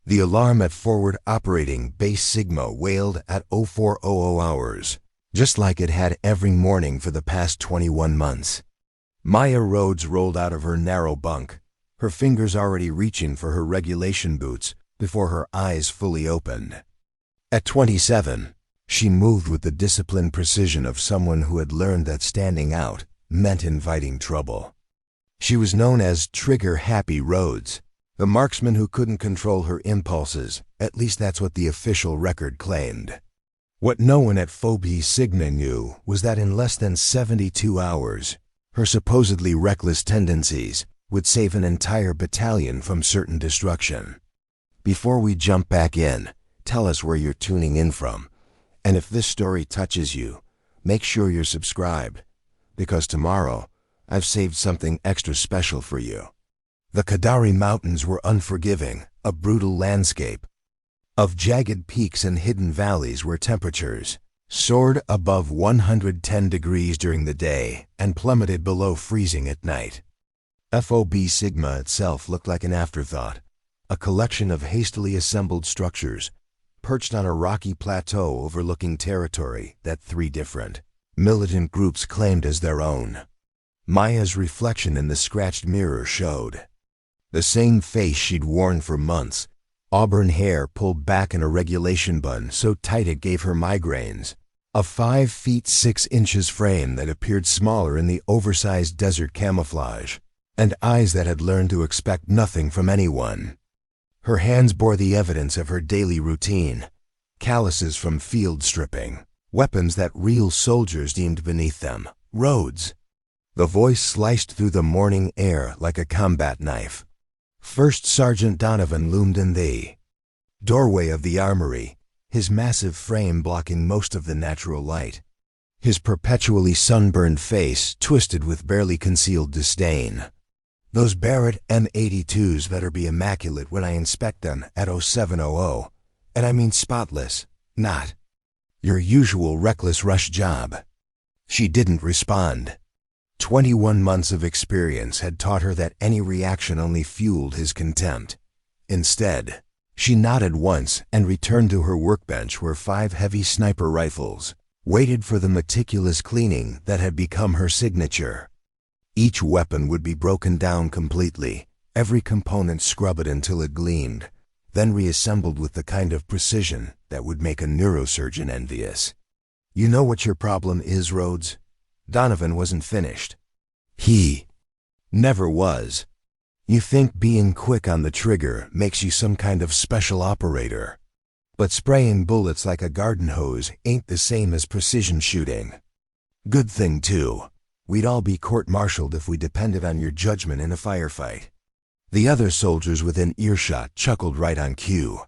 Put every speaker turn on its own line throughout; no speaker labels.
The alarm at forward operating base Sigma wailed at 0400 hours, just like it had every morning for the past 21 months. Maya Rhodes rolled out of her narrow bunk, her fingers already reaching for her regulation boots before her eyes fully opened. At 27, she moved with the disciplined precision of someone who had learned that standing out meant inviting trouble. She was known as Trigger-Happy Rhodes, the marksman who couldn't control her impulses, at least that's what the official record claimed. What no one at FOB Sigma knew was that in less than 72 hours, her supposedly reckless tendencies would save an entire battalion from certain destruction. Before we jump back in, tell us where you're tuning in from, and if this story touches you, make sure you're subscribed, because tomorrow I've saved something extra special for you. The Khadari Mountains were unforgiving, a brutal landscape of jagged peaks and hidden valleys where temperatures soared above 110 degrees during the day and plummeted below freezing at night. FOB Sigma itself looked like an afterthought, a collection of hastily assembled structures perched on a rocky plateau overlooking territory that 3 different militant groups claimed as their own. Maya's reflection in the scratched mirror showed the same face she'd worn for months, auburn hair pulled back in a regulation bun so tight it gave her migraines, a 5 feet 6 inches frame that appeared smaller in the oversized desert camouflage, and eyes that had learned to expect nothing from anyone. Her hands bore the evidence of her daily routine, calluses from field stripping, weapons that real soldiers deemed beneath them, Rhodes. The voice sliced through the morning air like a combat knife. First Sergeant Donovan loomed in the doorway of the armory, his massive frame blocking most of the natural light, his perpetually sunburned face twisted with barely concealed disdain. Those Barrett M82s better be immaculate when I inspect them at 0700, and I mean spotless, not your usual reckless rush job. She didn't respond. 21 months of experience had taught her that any reaction only fueled his contempt. Instead, she nodded once and returned to her workbench where 5 heavy sniper rifles waited for the meticulous cleaning that had become her signature. Each weapon would be broken down completely, every component scrubbed until it gleamed, then reassembled with the kind of precision that would make a neurosurgeon envious. You know what your problem is, Rhodes? Donovan wasn't finished. He never was. You think being quick on the trigger makes you some kind of special operator. But spraying bullets like a garden hose ain't the same as precision shooting. Good thing, too. We'd all be court-martialed if we depended on your judgment in a firefight. The other soldiers within earshot chuckled right on cue.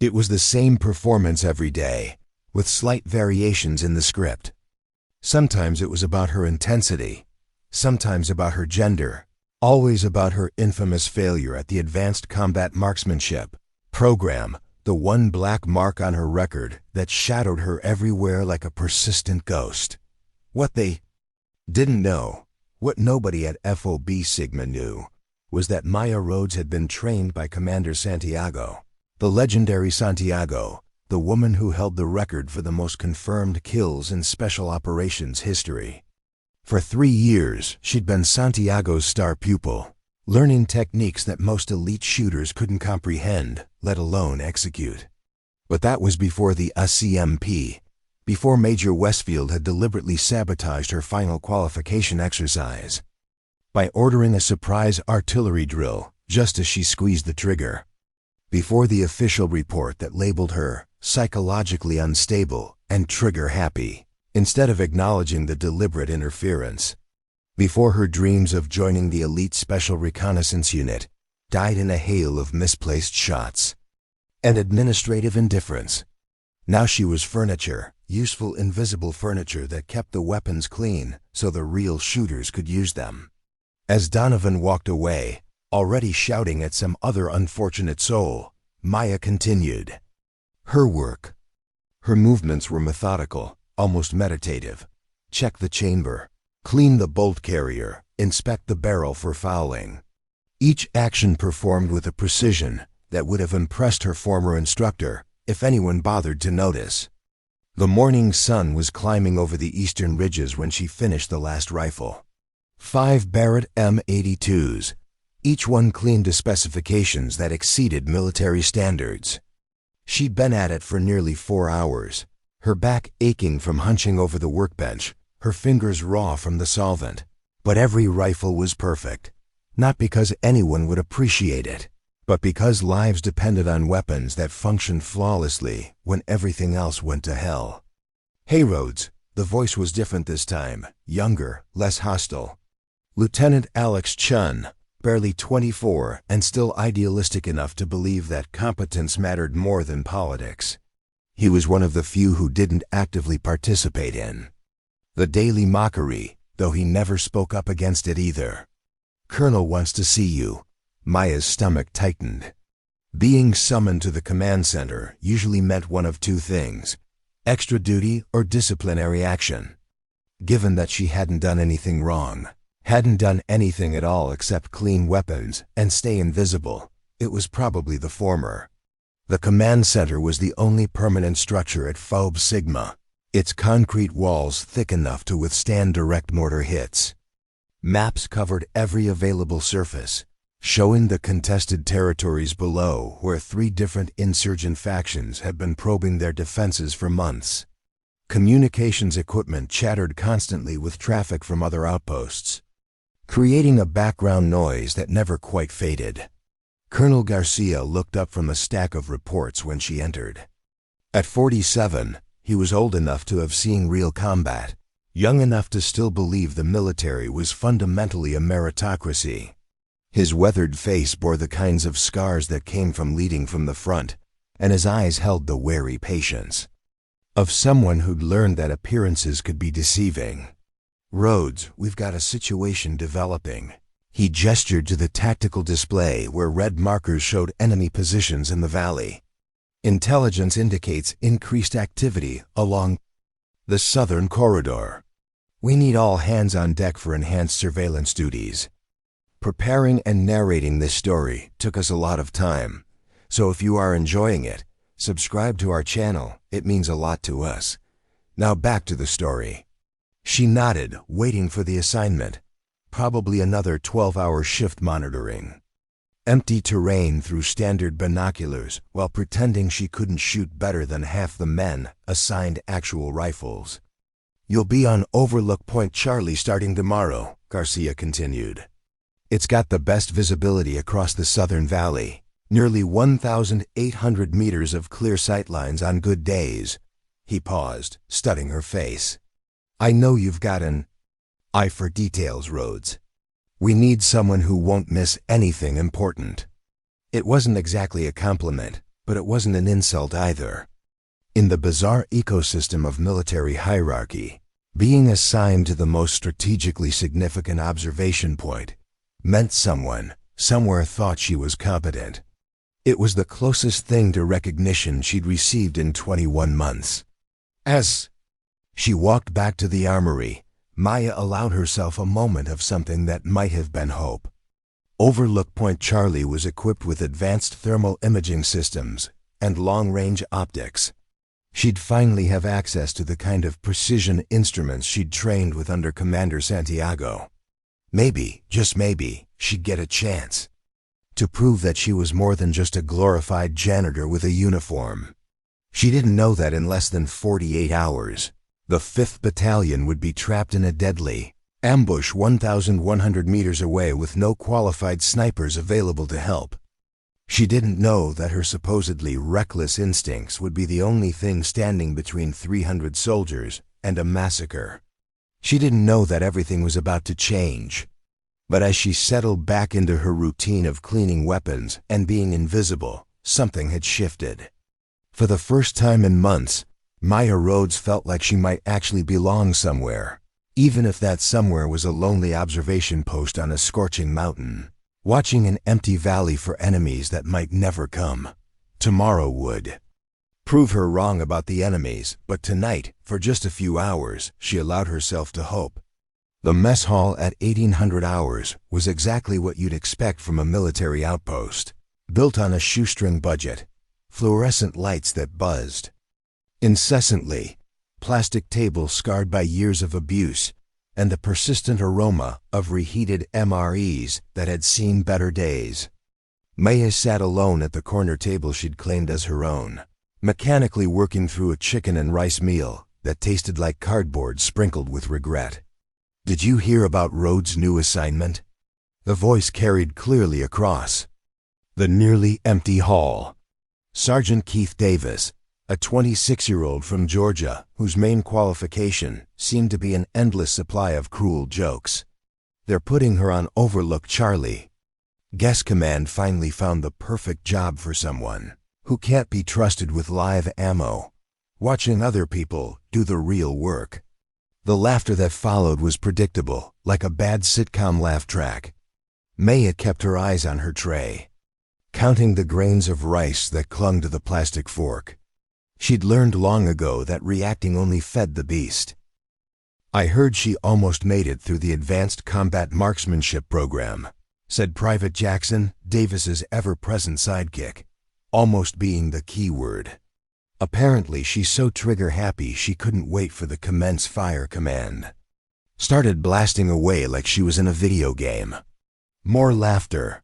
It was the same performance every day, with slight variations in the script. Sometimes it was about her intensity, sometimes about her gender, always about her infamous failure at the Advanced Combat Marksmanship program, the one black mark on her record that shadowed her everywhere like a persistent ghost. What they didn't know, what nobody at FOB Sigma knew, was that Maya Rhodes had been trained by Commander Santiago, the legendary Santiago, the woman who held the record for the most confirmed kills in special operations history. For 3 years, she'd been Santiago's star pupil, learning techniques that most elite shooters couldn't comprehend, let alone execute. But that was before the ACMP, before Major Westfield had deliberately sabotaged her final qualification exercise by ordering a surprise artillery drill just as she squeezed the trigger. Before the official report that labeled her psychologically unstable and trigger-happy, instead of acknowledging the deliberate interference. Before her dreams of joining the elite Special Reconnaissance Unit died in a hail of misplaced shots and administrative indifference. Now she was furniture, useful invisible furniture that kept the weapons clean so the real shooters could use them. As Donovan walked away, already shouting at some other unfortunate soul, Maya continued. Her work. Her movements were methodical, almost meditative. Check the chamber, clean the bolt carrier, inspect the barrel for fouling. Each action performed with a precision that would have impressed her former instructor, if anyone bothered to notice. The morning sun was climbing over the eastern ridges when she finished the last rifle. 5 Barrett M82s, each one clean to specifications that exceeded military standards. She'd been at it for nearly 4 hours, her back aching from hunching over the workbench, her fingers raw from the solvent. But every rifle was perfect, not because anyone would appreciate it, but because lives depended on weapons that functioned flawlessly when everything else went to hell. "Hey, Rhodes," the voice was different this time, younger, less hostile. Lieutenant Alex Chun, barely 24 and still idealistic enough to believe that competence mattered more than politics. He was one of the few who didn't actively participate in the daily mockery, though he never spoke up against it either. "Colonel wants to see you." Maya's stomach tightened. Being summoned to the command center usually meant one of two things: extra duty or disciplinary action. Given that she hadn't done anything wrong, hadn't done anything at all except clean weapons and stay invisible, it was probably the former. The command center was the only permanent structure at FOB Sigma, its concrete walls thick enough to withstand direct mortar hits. Maps covered every available surface, showing the contested territories below where 3 different insurgent factions had been probing their defenses for months. Communications equipment chattered constantly with traffic from other outposts, creating a background noise that never quite faded. Colonel Garcia looked up from a stack of reports when she entered. At 47, he was old enough to have seen real combat, young enough to still believe the military was fundamentally a meritocracy. His weathered face bore the kinds of scars that came from leading from the front, and his eyes held the wary patience of someone who'd learned that appearances could be deceiving. "Rhodes, we've got a situation developing." He gestured to the tactical display where red markers showed enemy positions in the valley. "Intelligence indicates increased activity along the southern corridor. We need all hands on deck for enhanced surveillance duties." Preparing and narrating this story took us a lot of time, so if you are enjoying it, subscribe to our channel. It means a lot to us. Now back to the story. She nodded, waiting for the assignment. Probably another 12-hour shift monitoring empty terrain through standard binoculars while pretending she couldn't shoot better than half the men assigned actual rifles. "You'll be on Overlook Point Charlie starting tomorrow," Garcia continued. "It's got the best visibility across the southern valley, nearly 1,800 meters of clear sightlines on good days." He paused, studying her face. "I know you've got an eye for details, Rhodes. We need someone who won't miss anything important." It wasn't exactly a compliment, but it wasn't an insult either. In the bizarre ecosystem of military hierarchy, being assigned to the most strategically significant observation point meant someone, somewhere thought she was competent. It was the closest thing to recognition she'd received in 21 months. As she walked back to the armory, Maya allowed herself a moment of something that might have been hope. Overlook Point Charlie was equipped with advanced thermal imaging systems and long-range optics. She'd finally have access to the kind of precision instruments she'd trained with under Commander Santiago. Maybe, just maybe, she'd get a chance to prove that she was more than just a glorified janitor with a uniform. She didn't know that in less than 48 hours, the 5th Battalion would be trapped in a deadly ambush 1,100 meters away with no qualified snipers available to help. She didn't know that her supposedly reckless instincts would be the only thing standing between 300 soldiers and a massacre. She didn't know that everything was about to change. But as she settled back into her routine of cleaning weapons and being invisible, something had shifted. For the first time in months, Maya Rhodes felt like she might actually belong somewhere, even if that somewhere was a lonely observation post on a scorching mountain, watching an empty valley for enemies that might never come. Tomorrow would prove her wrong about the enemies, but tonight, for just a few hours, she allowed herself to hope. The mess hall at 1800 hours was exactly what you'd expect from a military outpost. Built on a shoestring budget, fluorescent lights that buzzed incessantly, plastic tables scarred by years of abuse, and the persistent aroma of reheated MREs that had seen better days. Maya sat alone at the corner table she'd claimed as her own, mechanically working through a chicken and rice meal that tasted like cardboard sprinkled with regret. "Did you hear about Rhodes' new assignment?" The voice carried clearly across the nearly empty hall. Sergeant Keith Davis, a 26-year-old from Georgia whose main qualification seemed to be an endless supply of cruel jokes. "They're putting her on Overlook Charlie. Guess Command finally found the perfect job for someone who can't be trusted with live ammo, watching other people do the real work." The laughter that followed was predictable, like a bad sitcom laugh track. Maya kept her eyes on her tray, counting the grains of rice that clung to the plastic fork. She'd learned long ago that reacting only fed the beast. "I heard she almost made it through the Advanced Combat Marksmanship program," said Private Jackson, Davis's ever-present sidekick, almost being the key word. "Apparently she's so trigger-happy she couldn't wait for the commence fire command. Started blasting away like she was in a video game." More laughter.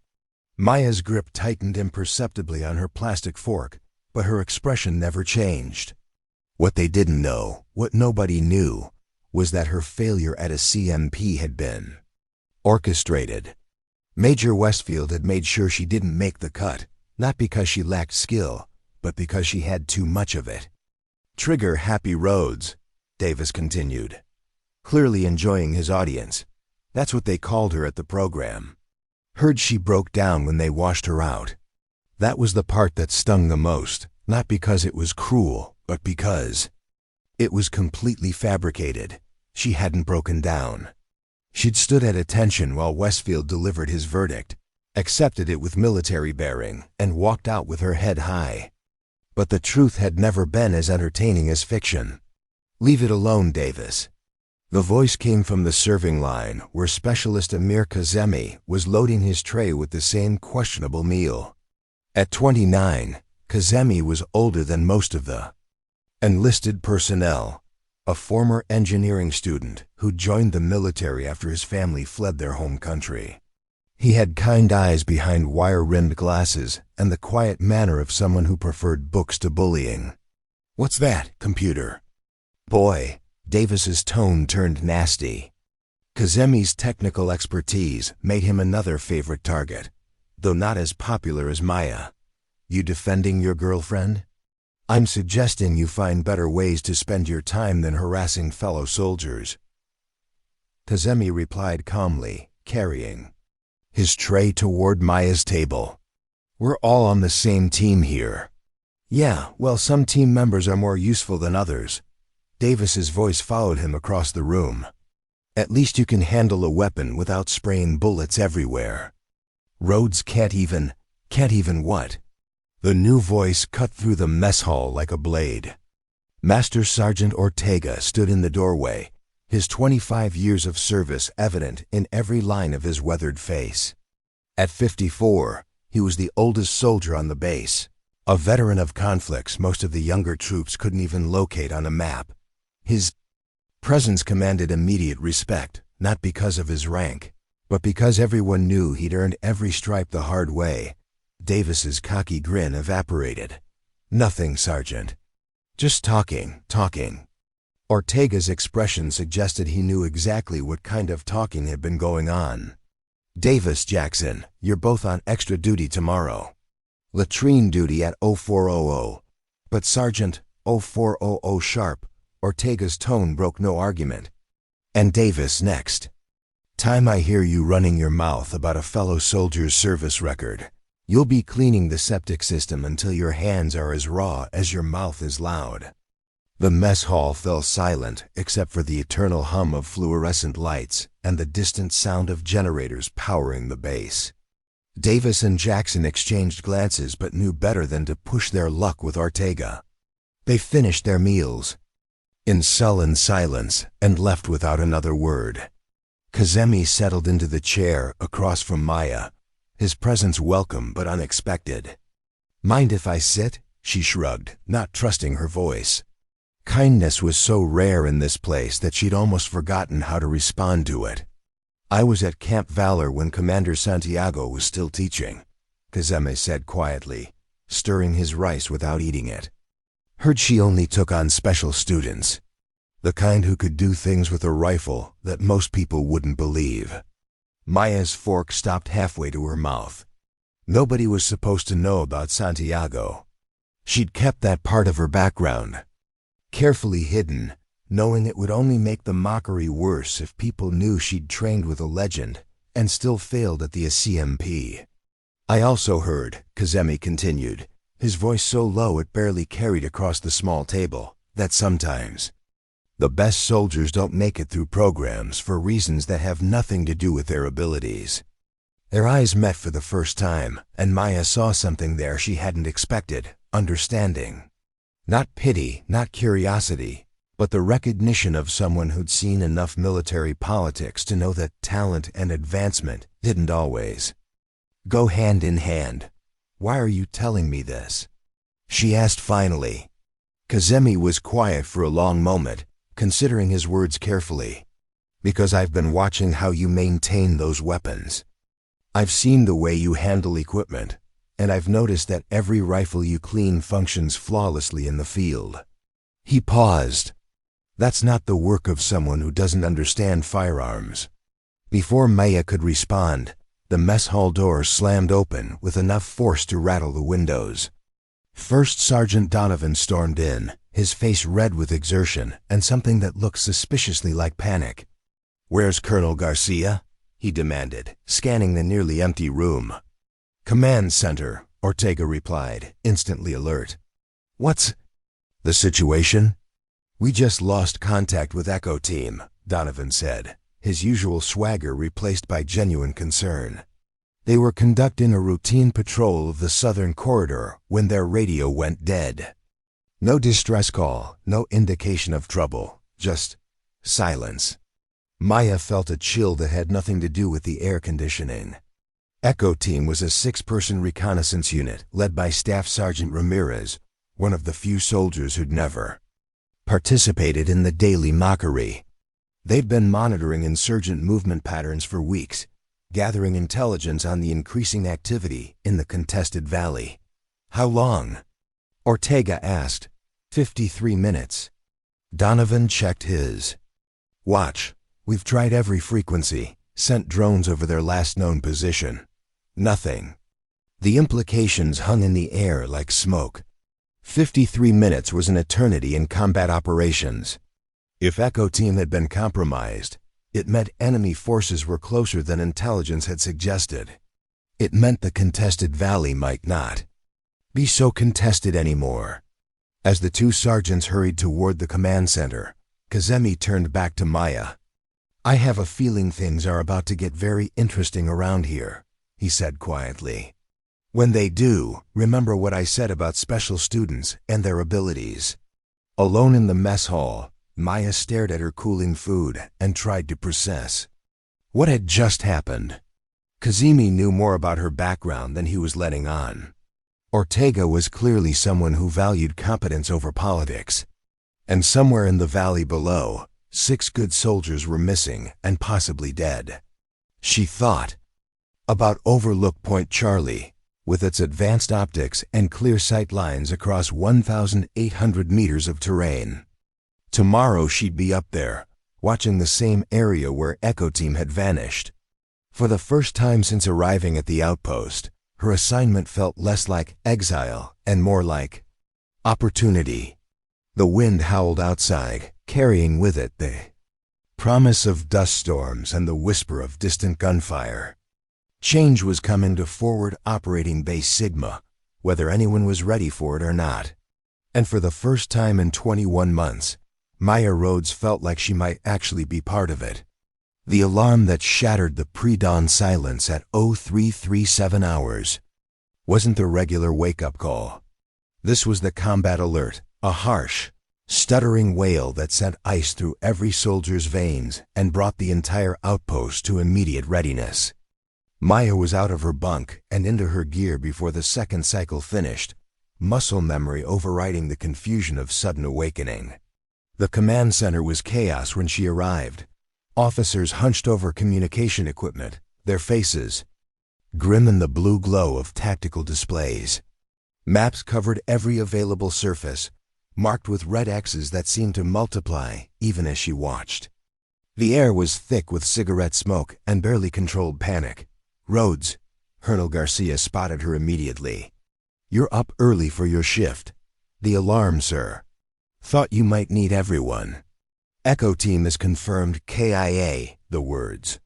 Maya's grip tightened imperceptibly on her plastic fork, but her expression never changed. What they didn't know, what nobody knew, was that her failure at a CMP had been orchestrated. Major Westfield had made sure she didn't make the cut, not because she lacked skill, but because she had too much of it. "Trigger-happy Rhodes," Davis continued, clearly enjoying his audience. "That's what they called her at the program. Heard she broke down when they washed her out." That was the part that stung the most, not because it was cruel, but because it was completely fabricated. She hadn't broken down. She'd stood at attention while Westfield delivered his verdict, accepted it with military bearing, and walked out with her head high. But the truth had never been as entertaining as fiction. "Leave it alone, Davis." The voice came from the serving line where Specialist Amir Kazemi was loading his tray with the same questionable meal. At 29, Kazemi was older than most of the enlisted personnel, a former engineering student who joined the military after his family fled their home country. He had kind eyes behind wire-rimmed glasses and the quiet manner of someone who preferred books to bullying. "What's that, computer?" "Boy," Davis's tone turned nasty. Kazemi's technical expertise made him another favorite target, though not as popular as Maya. "You defending your girlfriend?" "I'm suggesting you find better ways to spend your time than harassing fellow soldiers." Kazemi replied calmly, carrying his tray toward Maya's table. "We're all on the same team here." "Yeah, well, some team members are more useful than others." Davis's voice followed him across the room. "At least you can handle a weapon without spraying bullets everywhere." "Rhodes can't even what?" The new voice cut through the mess hall like a blade. Master Sergeant Ortega stood in the doorway, his 25 years of service evident in every line of his weathered face. At 54, he was the oldest soldier on the base, a veteran of conflicts most of the younger troops couldn't even locate on a map. His presence commanded immediate respect, not because of his rank, but because everyone knew he'd earned every stripe the hard way. Davis's cocky grin evaporated. "Nothing, Sergeant. Just talking. Ortega's expression suggested he knew exactly what kind of talking had been going on. "Davis, Jackson, you're both on extra duty tomorrow. Latrine duty at 0400. But Sergeant, 0400 sharp." Ortega's tone broke no argument. "And Davis next. Time I hear you running your mouth about a fellow soldier's service record. You'll be cleaning the septic system until your hands are as raw as your mouth is loud." The mess hall fell silent except for the eternal hum of fluorescent lights and the distant sound of generators powering the base. Davis and Jackson exchanged glances but knew better than to push their luck with Ortega. They finished their meals in sullen silence and left without another word. Kazemi settled into the chair across from Maya, his presence welcome but unexpected. "Mind if I sit?" she shrugged, not trusting her voice. Kindness was so rare in this place that she'd almost forgotten how to respond to it. "I was at Camp Valor when Commander Santiago was still teaching," Kazeme said quietly, stirring his rice without eating it. "Heard she only took on special students. The kind who could do things with a rifle that most people wouldn't believe." Maya's fork stopped halfway to her mouth. Nobody was supposed to know about Santiago. She'd kept that part of her background carefully hidden, knowing it would only make the mockery worse if people knew she'd trained with a legend and still failed at the CMP. "I also heard," Kazemi continued, his voice so low it barely carried across the small table, "that sometimes the best soldiers don't make it through programs for reasons that have nothing to do with their abilities." Their eyes met for the first time, and Maya saw something there she hadn't expected: understanding. Not pity, not curiosity, but the recognition of someone who'd seen enough military politics to know that talent and advancement didn't always go hand in hand. "Why are you telling me this?" she asked finally. Kazemi was quiet for a long moment, considering his words carefully. "Because I've been watching how you maintain those weapons. I've seen the way you handle equipment, and I've noticed that every rifle you clean functions flawlessly in the field." He paused. "That's not the work of someone who doesn't understand firearms." Before Maya could respond, the mess hall door slammed open with enough force to rattle the windows. First Sergeant Donovan stormed in, his face red with exertion and something that looked suspiciously like panic. "Where's Colonel Garcia?" he demanded, scanning the nearly empty room. "Command Center," Ortega replied, instantly alert. "What's the situation?" "We just lost contact with Echo Team," Donovan said, his usual swagger replaced by genuine concern. "They were conducting a routine patrol of the southern corridor when their radio went dead. No distress call, no indication of trouble, just silence." Maya felt a chill that had nothing to do with the air conditioning. Echo Team was a 6-person reconnaissance unit led by Staff Sergeant Ramirez, one of the few soldiers who'd never participated in the daily mockery. They'd been monitoring insurgent movement patterns for weeks, gathering intelligence on the increasing activity in the contested valley. "How long?" Ortega asked. 53 minutes. Donovan checked his watch. "We've tried every frequency, sent drones over their last known position. Nothing." The implications hung in the air like smoke. 53 minutes was an eternity in combat operations. If Echo Team had been compromised, it meant enemy forces were closer than intelligence had suggested. It meant the contested valley might not be so contested anymore. As the two sergeants hurried toward the command center, Kazemi turned back to Maya. "I have a feeling things are about to get very interesting around here," he said quietly. "When they do, remember what I said about special students and their abilities." Alone in the mess hall, Maya stared at her cooling food and tried to process what had just happened. Kazemi knew more about her background than he was letting on. Ortega was clearly someone who valued competence over politics. And somewhere in the valley below, 6 good soldiers were missing and possibly dead. She thought about Overlook Point Charlie, with its advanced optics and clear sight lines across 1,800 meters of terrain. Tomorrow she'd be up there, watching the same area where Echo Team had vanished. For the first time since arriving at the outpost, her assignment felt less like exile and more like opportunity. The wind howled outside, carrying with it the promise of dust storms and the whisper of distant gunfire. Change was coming to forward operating base Sigma, whether anyone was ready for it or not. And for the first time in 21 months, Maya Rhodes felt like she might actually be part of it. The alarm that shattered the pre-dawn silence at 0337 hours wasn't the regular wake-up call. This was the combat alert, a harsh, stuttering wail that sent ice through every soldier's veins and brought the entire outpost to immediate readiness. Maya was out of her bunk and into her gear before the second cycle finished, muscle memory overriding the confusion of sudden awakening. The command center was chaos when she arrived. Officers hunched over communication equipment, their faces grim in the blue glow of tactical displays. Maps covered every available surface, marked with red X's that seemed to multiply even as she watched. The air was thick with cigarette smoke and barely controlled panic. "Rhodes," Colonel Garcia spotted her immediately. "You're up early for your shift." "The alarm, sir." "Thought you might need everyone." "Echo team has confirmed KIA," the words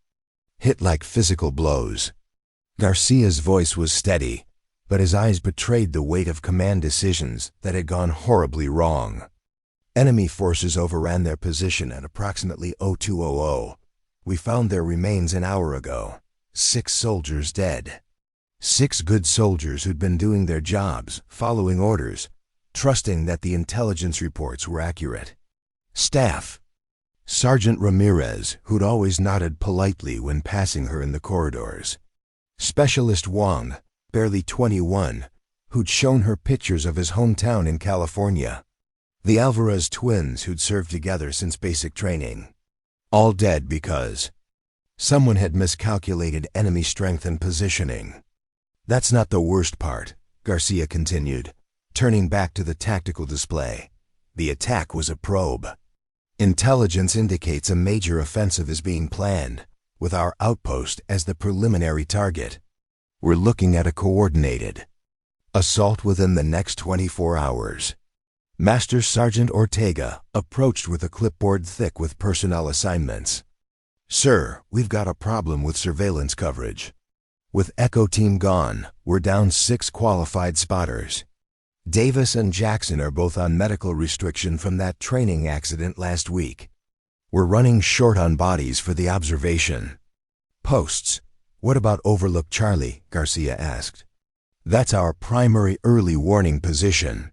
hit like physical blows. Garcia's voice was steady, but his eyes betrayed the weight of command decisions that had gone horribly wrong. Enemy forces overran their position at approximately 0200. "We found their remains an hour ago. 6 soldiers dead." 6 good soldiers who'd been doing their jobs, following orders, trusting that the intelligence reports were accurate. Staff. Sergeant Ramirez, who'd always nodded politely when passing her in the corridors. Specialist Wong, barely 21, who'd shown her pictures of his hometown in California. The Alvarez twins who'd served together since basic training. All dead because someone had miscalculated enemy strength and positioning. "That's not the worst part," Garcia continued, turning back to the tactical display. "The attack was a probe. Intelligence indicates a major offensive is being planned, with our outpost as the preliminary target. We're looking at a coordinated assault within the next 24 hours. Master Sergeant Ortega approached with a clipboard thick with personnel assignments. "Sir, we've got a problem with surveillance coverage. With Echo Team gone, we're down 6 qualified spotters. Davis and Jackson are both on medical restriction from that training accident last week. We're running short on bodies for the observation posts." "What about Overlook Charlie?" Garcia asked. "That's our primary early warning position."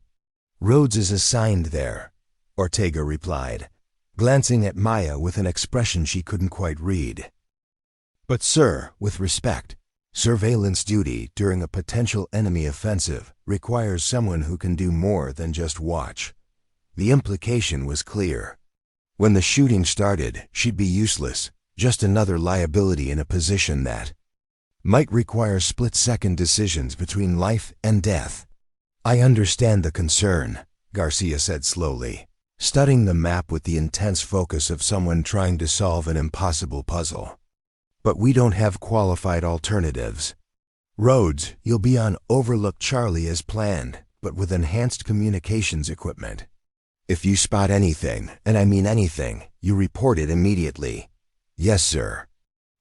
"Rhodes is assigned there," Ortega replied, glancing at Maya with an expression she couldn't quite read. "But sir, with respect, surveillance duty during a potential enemy offensive requires someone who can do more than just watch." The implication was clear. When the shooting started, she'd be useless, just another liability in a position that might require split-second decisions between life and death. "I understand the concern," Garcia said slowly, studying the map with the intense focus of someone trying to solve an impossible puzzle. "But we don't have qualified alternatives. Rhodes, you'll be on Overlook Charlie as planned, but with enhanced communications equipment. If you spot anything, and I mean anything, you report it immediately." "Yes, sir."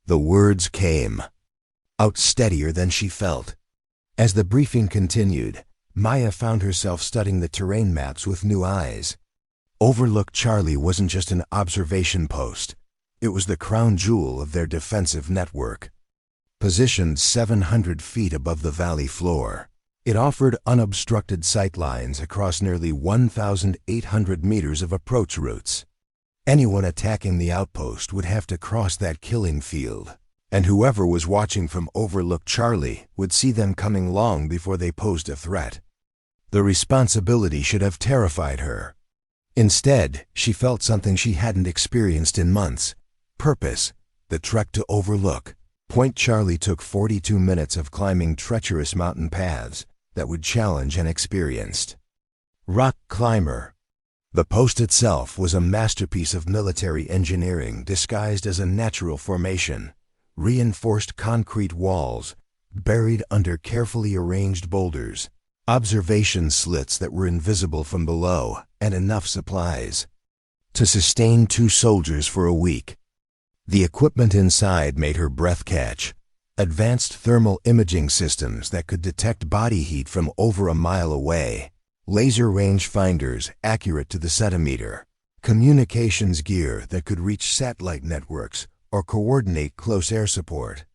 The words came out steadier than she felt. As the briefing continued, Maya found herself studying the terrain maps with new eyes. Overlook Charlie wasn't just an observation post. It was the crown jewel of their defensive network. Positioned 700 feet above the valley floor, it offered unobstructed sight lines across nearly 1,800 meters of approach routes. Anyone attacking the outpost would have to cross that killing field, and whoever was watching from Overlook Charlie would see them coming long before they posed a threat. The responsibility should have terrified her. Instead, she felt something she hadn't experienced in months: purpose. The trek to Overlook Point Charlie took 42 minutes of climbing treacherous mountain paths that would challenge an experienced rock climber. The post itself was a masterpiece of military engineering disguised as a natural formation: reinforced concrete walls buried under carefully arranged boulders, observation slits that were invisible from below, and enough supplies to sustain 2 soldiers for a week. The equipment inside made her breath catch. Advanced thermal imaging systems that could detect body heat from over a mile away, laser range finders accurate to the centimeter, communications gear that could reach satellite networks or coordinate close air support.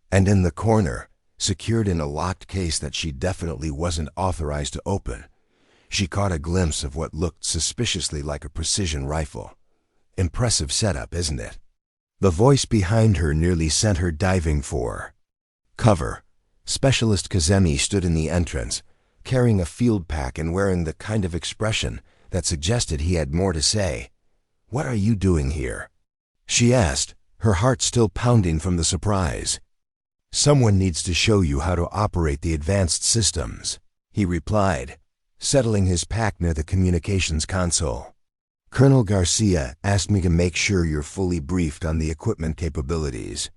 And in the corner, secured in a locked case that she definitely wasn't authorized to open, she caught a glimpse of what looked suspiciously like a precision rifle. "Impressive setup, isn't it?" The voice behind her nearly sent her diving for Cover. Specialist Kazemi stood in the entrance, carrying a field pack and wearing the kind of expression that suggested he had more to say. "What are you doing here?" she asked, her heart still pounding from the surprise. "Someone needs to show you how to operate the advanced systems," he replied, settling his pack near the communications console. "Colonel Garcia asked me to make sure you're fully briefed on the equipment capabilities."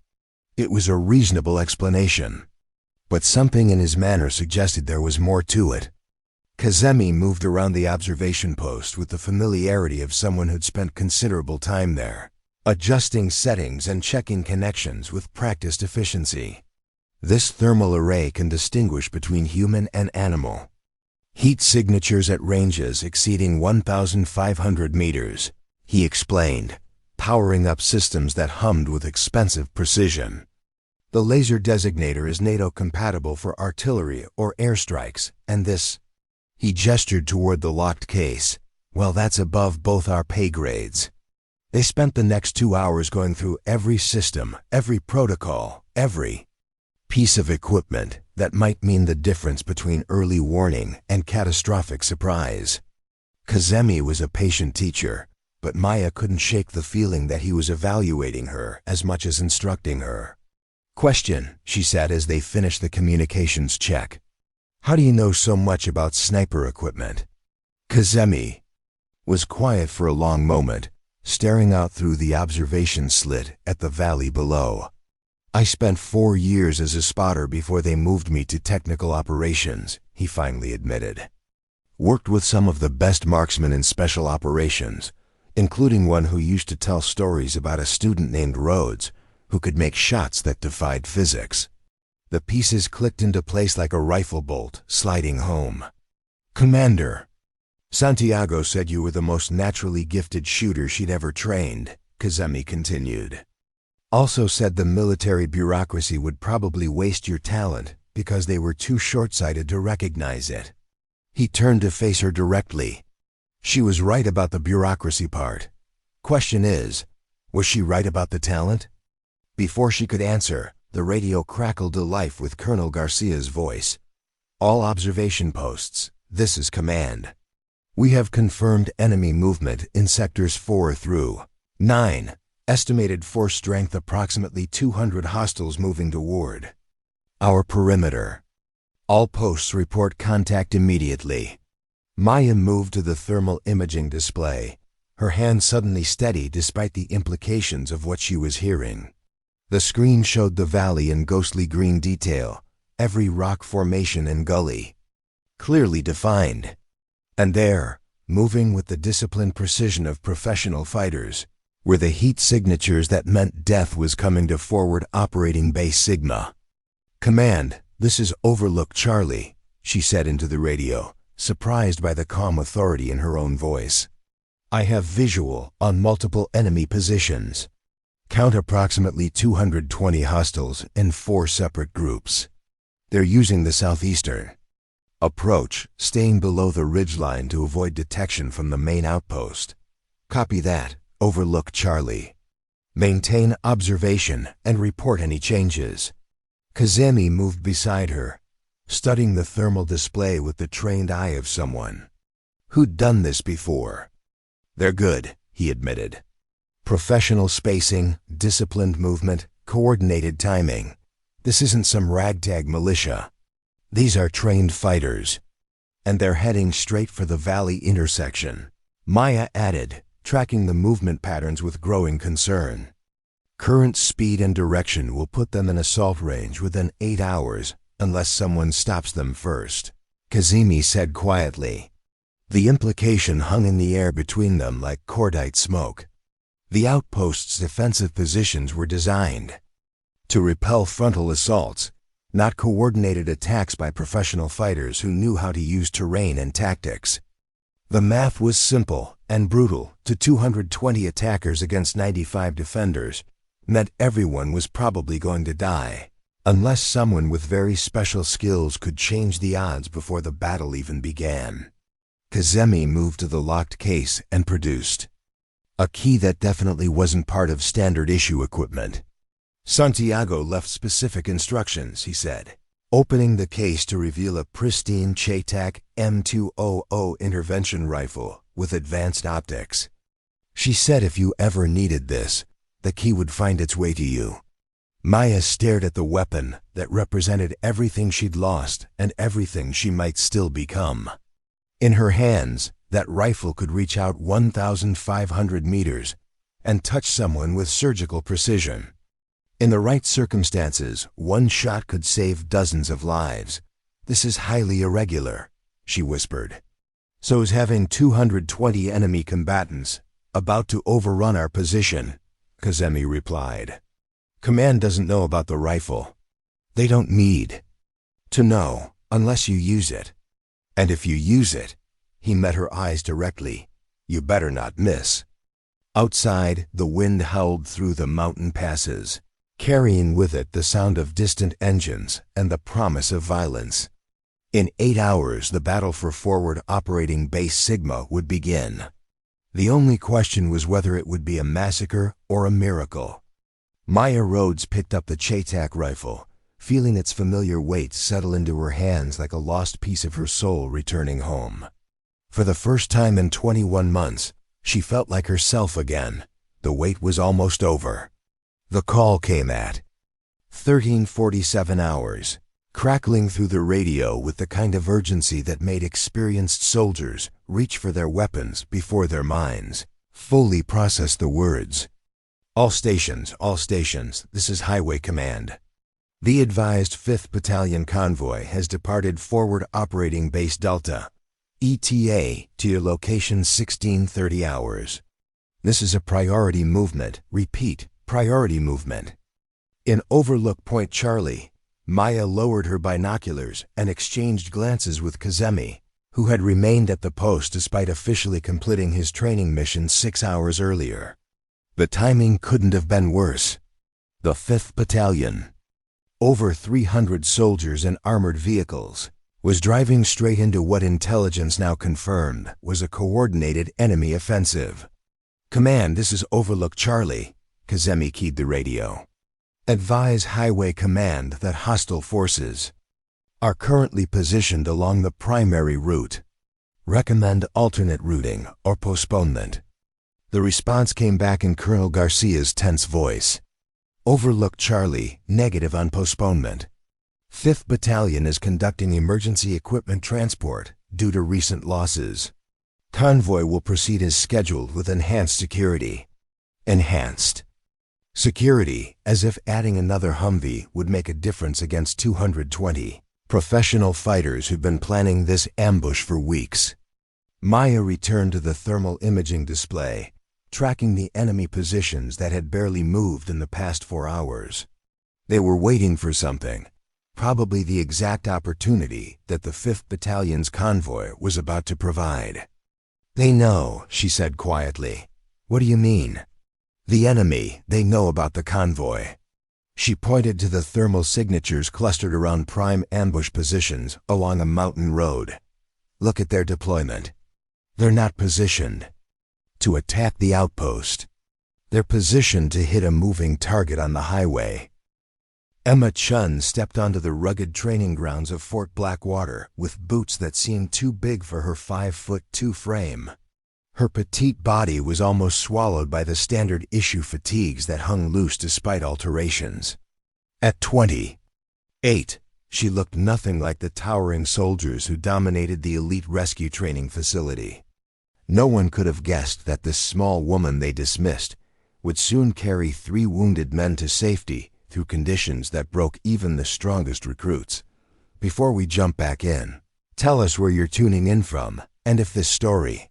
It was a reasonable explanation, but something in his manner suggested there was more to it. Kazemi moved around the observation post with the familiarity of someone who'd spent considerable time there, adjusting settings and checking connections with practiced efficiency. "This thermal array can distinguish between human and animal. Heat signatures at ranges exceeding 1,500 meters, he explained, powering up systems that hummed with expensive precision. "The laser designator is NATO-compatible for artillery or airstrikes, and this—" he gestured toward the locked case. "Well, that's above both our pay grades." They spent the next 2 hours going through every system, every protocol, every piece of equipment that might mean the difference between early warning and catastrophic surprise. Kazemi was a patient teacher, but Maya couldn't shake the feeling that he was evaluating her as much as instructing her. "Question," she said as they finished the communications check. "How do you know so much about sniper equipment?" Kazemi was quiet for a long moment, staring out through the observation slit at the valley below. "I spent 4 years as a spotter before they moved me to technical operations," he finally admitted. "Worked with some of the best marksmen in special operations, including one who used to tell stories about a student named Rhodes who could make shots that defied physics. The pieces clicked into place like a rifle bolt sliding home." "Commander, Santiago said you were the most naturally gifted shooter she'd ever trained," Kazemi continued. "Also said the military bureaucracy would probably waste your talent because they were too short-sighted to recognize it." He turned to face her directly. "She was right about the bureaucracy part. Question is, was she right about the talent?" Before she could answer, the radio crackled to life with Colonel Garcia's voice. "All observation posts, this is command. We have confirmed enemy movement in sectors 4 through 9. Estimated force strength approximately 200 hostiles moving toward our perimeter. All posts report contact immediately." Maya moved to the thermal imaging display, her hand suddenly steady despite the implications of what she was hearing. The screen showed the valley in ghostly green detail, every rock formation and gully clearly defined. And there, moving with the disciplined precision of professional fighters, were the heat signatures that meant death was coming to forward operating base Sigma. "Command, this is Overlook Charlie," she said into the radio, surprised by the calm authority in her own voice. "I have visual on multiple enemy positions. Count approximately 220 hostiles in 4 separate groups. They're using the southeastern approach, staying below the ridgeline to avoid detection from the main outpost. Copy that, Overlook Charlie. Maintain observation and report any changes." Kazemi moved beside her, studying the thermal display with the trained eye of someone who'd done this before. "They're good," he admitted. "Professional spacing, disciplined movement, coordinated timing. This isn't some ragtag militia. These are trained fighters. And they're heading straight for the valley intersection," Maya added, tracking the movement patterns with growing concern. "Current speed and direction will put them in assault range within 8 hours unless someone stops them first," Kazemi said quietly. The implication hung in the air between them like cordite smoke. The outpost's defensive positions were designed to repel frontal assaults, not coordinated attacks by professional fighters who knew how to use terrain and tactics. The math was simple and brutal. To 220 attackers against 95 defenders meant everyone was probably going to die, unless someone with very special skills could change the odds before the battle even began. Kazemi moved to the locked case and produced a key that definitely wasn't part of standard issue equipment. Santiago left specific instructions, he said, opening the case to reveal a pristine Chaytak M200 intervention rifle with advanced optics. She said if you ever needed this, the key would find its way to you. Maya stared at the weapon that represented everything she'd lost and everything she might still become. In her hands, that rifle could reach out 1,500 meters and touch someone with surgical precision. In the right circumstances, one shot could save dozens of lives. This is highly irregular, she whispered. So is having 220 enemy combatants about to overrun our position, Kazemi replied. Command doesn't know about the rifle. They don't need to know unless you use it. And if you use it, he met her eyes directly, you better not miss. Outside, the wind howled through the mountain passes, carrying with it the sound of distant engines and the promise of violence. In 8 hours, the battle for forward operating base Sigma would begin. The only question was whether it would be a massacre or a miracle. Maya Rhodes picked up the Chaytak rifle, feeling its familiar weight settle into her hands like a lost piece of her soul returning home. For the first time in 21 months, she felt like herself again. The wait was almost over. The call came at 13:47 hours, crackling through the radio with the kind of urgency that made experienced soldiers reach for their weapons before their minds fully processed the words. All stations, this is Highway Command. The advised 5th Battalion convoy has departed Forward Operating Base Delta, ETA, to your location 16:30 hours. This is a priority movement. Repeat, priority movement. In Overlook Point Charlie, Maya lowered her binoculars and exchanged glances with Kazemi, who had remained at the post despite officially completing his training mission 6 hours earlier. The timing couldn't have been worse. The 5th Battalion, over 300 soldiers in armored vehicles, was driving straight into what intelligence now confirmed was a coordinated enemy offensive. Command, this is Overlook Charlie, Kazemi keyed the radio. Advise Highway Command that hostile forces are currently positioned along the primary route. Recommend alternate routing or postponement. The response came back in Colonel Garcia's tense voice. Overlook Charlie, negative on postponement. 5th Battalion is conducting emergency equipment transport due to recent losses. Convoy will proceed as scheduled with enhanced security. Enhanced security, as if adding another Humvee would make a difference against 220 professional fighters who've been planning this ambush for weeks. Maya returned to the thermal imaging display, tracking the enemy positions that had barely moved in the past 4 hours. They were waiting for something, probably the exact opportunity that the 5th Battalion's convoy was about to provide. They know, she said quietly. What do you mean? The enemy, they know about the convoy. She pointed to the thermal signatures clustered around prime ambush positions along a mountain road. Look at their deployment. They're not positioned to attack the outpost. They're positioned to hit a moving target on the highway. Emma Chun stepped onto the rugged training grounds of Fort Blackwater with boots that seemed too big for her 5'2" frame. Her petite body was almost swallowed by the standard issue fatigues that hung loose despite alterations. At 28, she looked nothing like the towering soldiers who dominated the elite rescue training facility. No one could have guessed that this small woman they dismissed would soon carry 3 wounded men to safety through conditions that broke even the strongest recruits. Before we jump back in, tell us where you're tuning in from, and if this story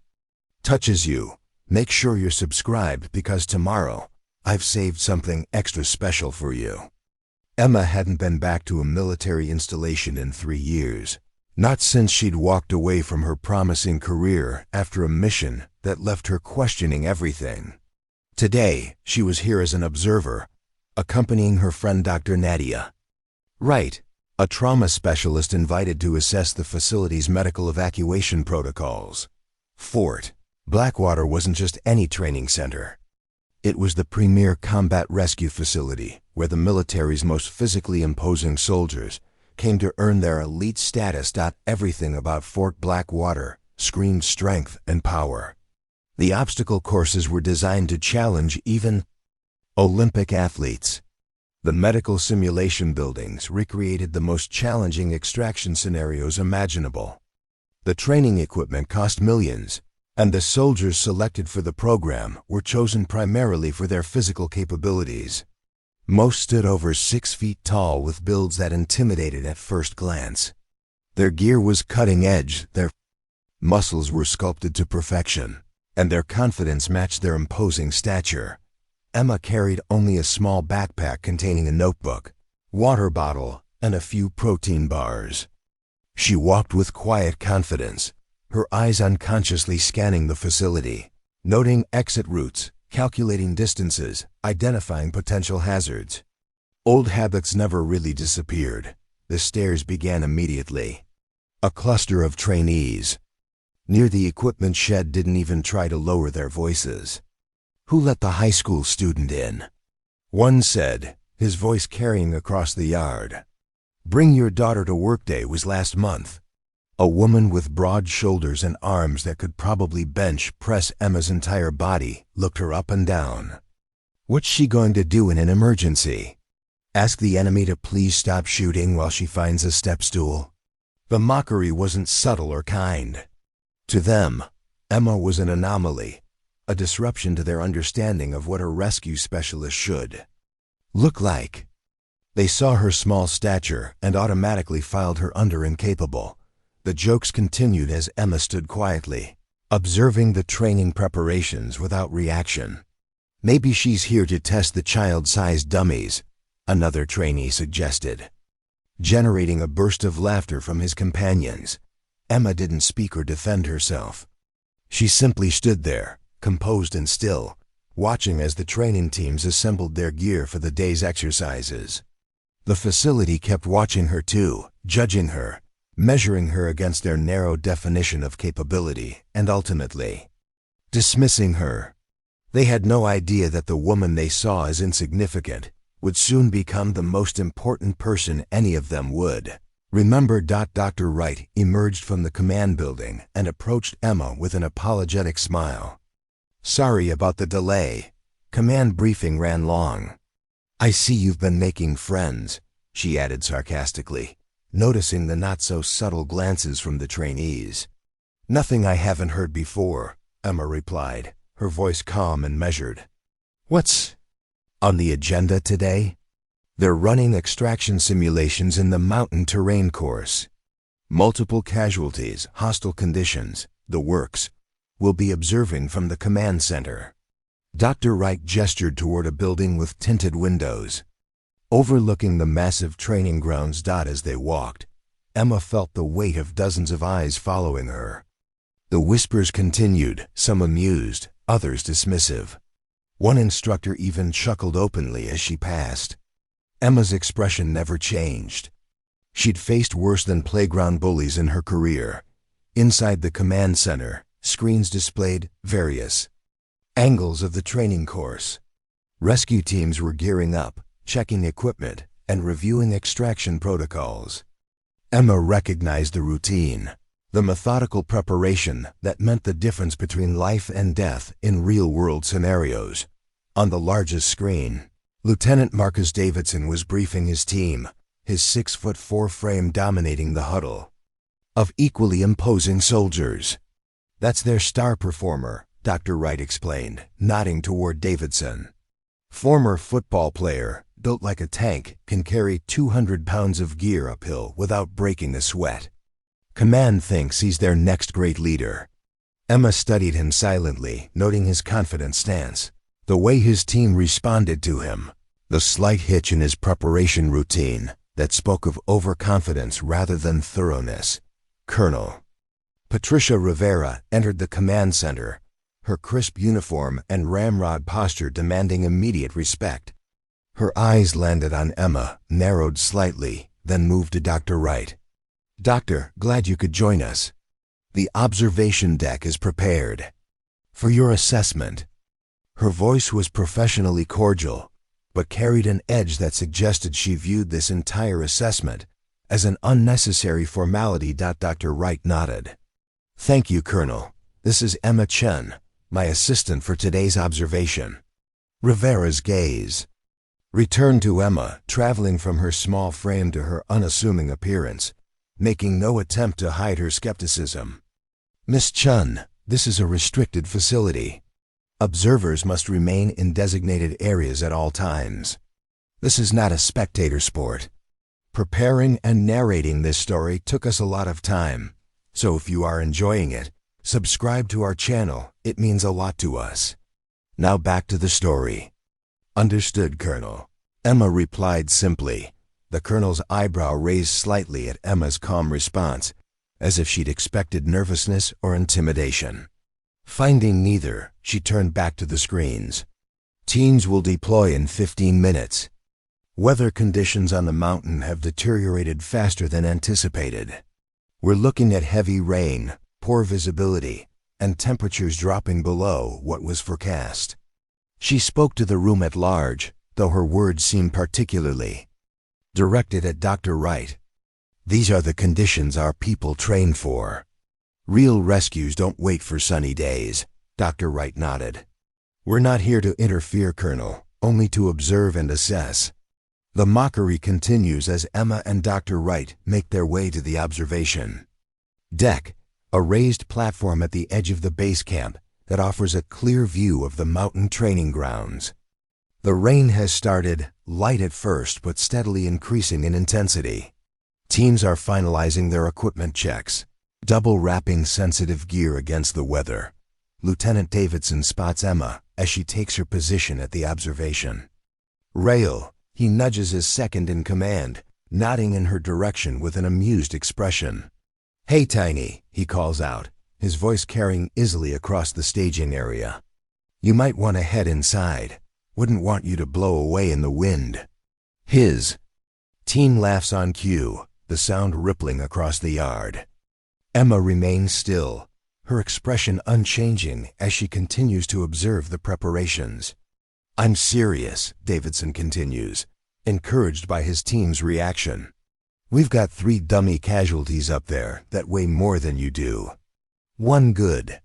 touches you, make sure you're subscribed because tomorrow I've saved something extra special for you. Emma hadn't been back to a military installation in 3 years, not since she'd walked away from her promising career after a mission that left her questioning everything. Today, she was here as an observer, accompanying her friend Dr. Nadia. Right, a trauma specialist invited to assess the facility's medical evacuation protocols. Fort Blackwater wasn't just any training center. It was the premier combat rescue facility where the military's most physically imposing soldiers came to earn their elite status. Everything about Fort Blackwater screamed strength and power. The obstacle courses were designed to challenge even Olympic athletes. The medical simulation buildings recreated the most challenging extraction scenarios imaginable. The training equipment cost millions, and the soldiers selected for the program were chosen primarily for their physical capabilities. Most stood over 6 feet tall with builds that intimidated at first glance. Their gear was cutting edge, their muscles were sculpted to perfection, and their confidence matched their imposing stature. Emma carried only a small backpack containing a notebook, water bottle, and a few protein bars. She walked with quiet confidence, her eyes unconsciously scanning the facility, noting exit routes, calculating distances, identifying potential hazards. Old habits never really disappeared. The stares began immediately. A cluster of trainees near the equipment shed didn't even try to lower their voices. "Who let the high school student in?" one said, his voice carrying across the yard. "Bring your daughter to work day was last month." A woman with broad shoulders and arms that could probably bench press Emma's entire body looked her up and down. "What's she going to do in an emergency? Ask the enemy to please stop shooting while she finds a step stool?" The mockery wasn't subtle or kind. To them, Emma was an anomaly, a disruption to their understanding of what a rescue specialist should look like. They saw her small stature and automatically filed her under incapable. The jokes continued as Emma stood quietly, observing the training preparations without reaction. "Maybe she's here to test the child-sized dummies," another trainee suggested, generating a burst of laughter from his companions. Emma didn't speak or defend herself. She simply stood there, composed and still, watching as the training teams assembled their gear for the day's exercises. The facility kept watching her too, judging her, measuring her against their narrow definition of capability, and ultimately dismissing her. They had no idea that the woman they saw as insignificant would soon become the most important person any of them would remember. Dr. Wright emerged from the command building and approached Emma with an apologetic smile. "Sorry about the delay. Command briefing ran long." "I see you've been making friends," she added sarcastically, noticing the not-so-subtle glances from the trainees. "Nothing I haven't heard before," Emma replied, her voice calm and measured. "What's on the agenda today?" "They're running extraction simulations in the mountain terrain course. Multiple casualties, hostile conditions, the works. We'll be observing from the command center." Dr. Wright gestured toward a building with tinted windows, overlooking the massive training grounds. As they walked, Emma felt the weight of dozens of eyes following her. The whispers continued, some amused, others dismissive. One instructor even chuckled openly as she passed. Emma's expression never changed. She'd faced worse than playground bullies in her career. Inside the command center, screens displayed various angles of the training course. Rescue teams were gearing up, checking equipment, and reviewing extraction protocols. Emma recognized the routine, the methodical preparation that meant the difference between life and death in real-world scenarios. On the largest screen, Lieutenant Marcus Davidson was briefing his team, his 6'4" frame dominating the huddle of equally imposing soldiers. "That's their star performer," Dr. Wright explained, nodding toward Davidson. "Former football player, built like a tank, can carry 200 pounds of gear uphill without breaking a sweat. Command thinks he's their next great leader." Emma studied him silently, noting his confident stance, the way his team responded to him, the slight hitch in his preparation routine that spoke of overconfidence rather than thoroughness. Colonel Patricia Rivera entered the command center, her crisp uniform and ramrod posture demanding immediate respect. Her eyes landed on Emma, narrowed slightly, then moved to Dr. Wright. "Doctor, glad you could join us. The observation deck is prepared for your assessment." Her voice was professionally cordial, but carried an edge that suggested she viewed this entire assessment as an unnecessary formality. Dr. Wright nodded. "Thank you, Colonel. This is Emma Chen, my assistant for today's observation." Rivera's gaze returned to Emma, traveling from her small frame to her unassuming appearance, making no attempt to hide her skepticism. "Miss Chen, this is a restricted facility. Observers must remain in designated areas at all times. This is not a spectator sport. Preparing and narrating this story took us a lot of time, so if you are enjoying it, subscribe to our channel. It means a lot to us. Now back to the story." "Understood, Colonel," Emma replied simply, the Colonel's eyebrow raised slightly at Emma's calm response, as if she'd expected nervousness or intimidation. Finding neither, she turned back to the screens. "Teams will deploy in 15 minutes. Weather conditions on the mountain have deteriorated faster than anticipated. We're looking at heavy rain, poor visibility, and temperatures dropping below what was forecast." She spoke to the room at large, though her words seemed particularly directed at Dr. Wright. "These are the conditions our people train for. Real rescues don't wait for sunny days." Dr. Wright nodded. "We're not here to interfere, Colonel, only to observe and assess." The mockery continues as Emma and Dr. Wright make their way to the observation deck, a raised platform at the edge of the base camp that offers a clear view of the mountain training grounds. The rain has started, light at first but steadily increasing in intensity. Teams are finalizing their equipment checks, double wrapping sensitive gear against the weather. Lieutenant Davidson spots Emma as she takes her position at the observation rail. He nudges his second in command, nodding in her direction with an amused expression. "Hey, Tiny," he calls out, his voice carrying easily across the staging area. "You might want to head inside. Wouldn't want you to blow away in the wind." His team laughs on cue, the sound rippling across the yard. Emma remains still, her expression unchanging as she continues to observe the preparations. "I'm serious," Davidson continues, encouraged by his team's reaction. "We've got 3 dummy casualties up there that weigh more than you do. One good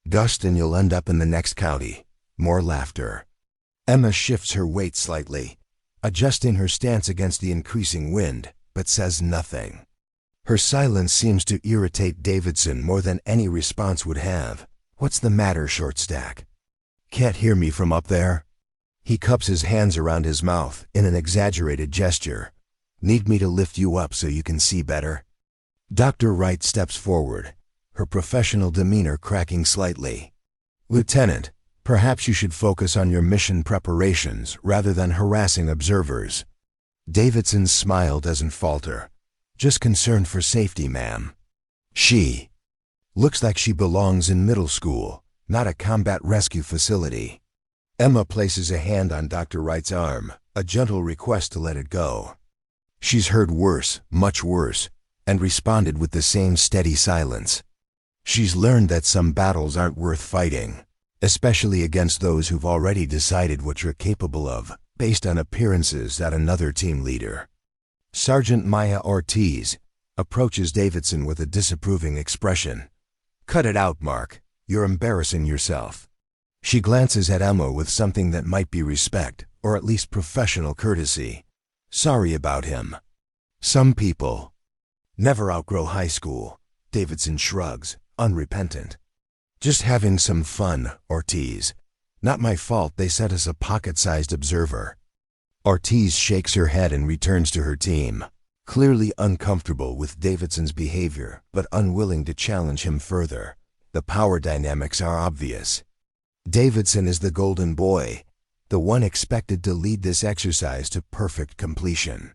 gust and you'll end up in the next county." More laughter. Emma shifts her weight slightly, adjusting her stance against the increasing wind, but says nothing. Her silence seems to irritate Davidson more than any response would have. "What's the matter, short stack? Can't hear me from up there?" He cups his hands around his mouth in an exaggerated gesture. "Need me to lift you up so you can see better?" Dr. Wright steps forward, her professional demeanor cracking slightly. "Lieutenant, perhaps you should focus on your mission preparations rather than harassing observers." Davidson's smile doesn't falter. "Just concerned for safety, ma'am." She looks like she belongs in middle school, not a combat rescue facility. Emma places a hand on Dr. Wright's arm, a gentle request to let it go. She's heard worse, much worse, and responded with the same steady silence. She's learned that some battles aren't worth fighting, especially against those who've already decided what you're capable of, based on appearances at another team leader. Sergeant Maya Ortiz approaches Davidson with a disapproving expression. "Cut it out, Mark. You're embarrassing yourself." She glances at Emma with something that might be respect, or at least professional courtesy. "Sorry about him. Some people never outgrow high school." Davidson shrugs, unrepentant. "Just having some fun, Ortiz. Not my fault they sent us a pocket-sized observer." Ortiz shakes her head and returns to her team, clearly uncomfortable with Davidson's behavior, but unwilling to challenge him further. The power dynamics are obvious. Davidson is the golden boy, the one expected to lead this exercise to perfect completion.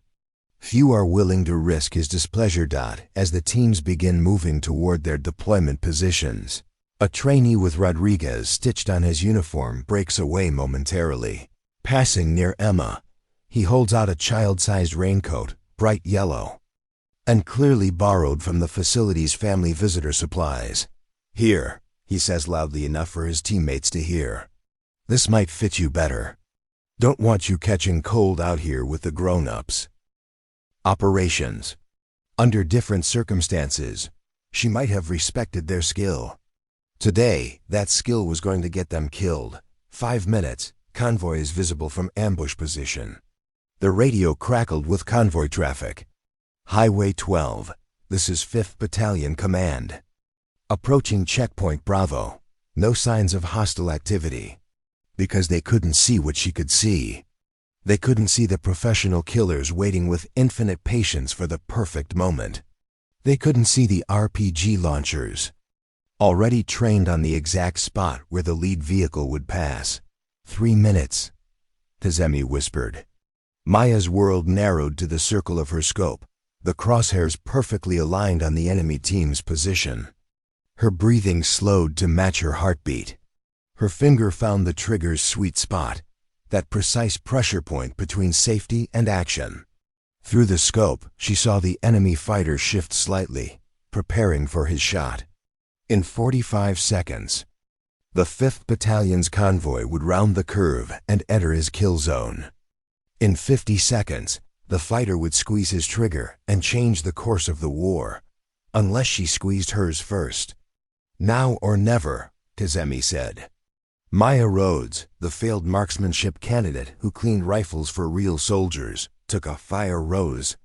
Few are willing to risk his displeasure. As the teams begin moving toward their deployment positions, a trainee with Rodriguez stitched on his uniform breaks away momentarily. Passing near Emma, he holds out a child-sized raincoat, bright yellow, and clearly borrowed from the facility's family visitor supplies. "Here," he says loudly enough for his teammates to hear. "This might fit you better." Don't want you catching cold out here with the grown-ups. Operations. Under different circumstances, she might have respected their skill. Today, that skill was going to get them killed. 5 minutes, convoy is visible from ambush position. The radio crackled with convoy traffic. Highway 12, this is 5th Battalion Command. Approaching checkpoint Bravo. No signs of hostile activity. Because they couldn't see what she could see. They couldn't see the professional killers waiting with infinite patience for the perfect moment. They couldn't see the RPG launchers, already trained on the exact spot where the lead vehicle would pass. 3 minutes, Kazemi whispered. Maya's world narrowed to the circle of her scope, the crosshairs perfectly aligned on the enemy team's position. Her breathing slowed to match her heartbeat. Her finger found the trigger's sweet spot, that precise pressure point between safety and action. Through the scope, she saw the enemy fighter shift slightly, preparing for his shot. In 45 seconds, the 5th Battalion's convoy would round the curve and enter his kill zone. In 50 seconds, the fighter would squeeze his trigger and change the course of the war, unless she squeezed hers first. Now or never, Kazemi said. Maya Rhodes, the failed marksmanship candidate who cleaned rifles for real soldiers, took a fire rose.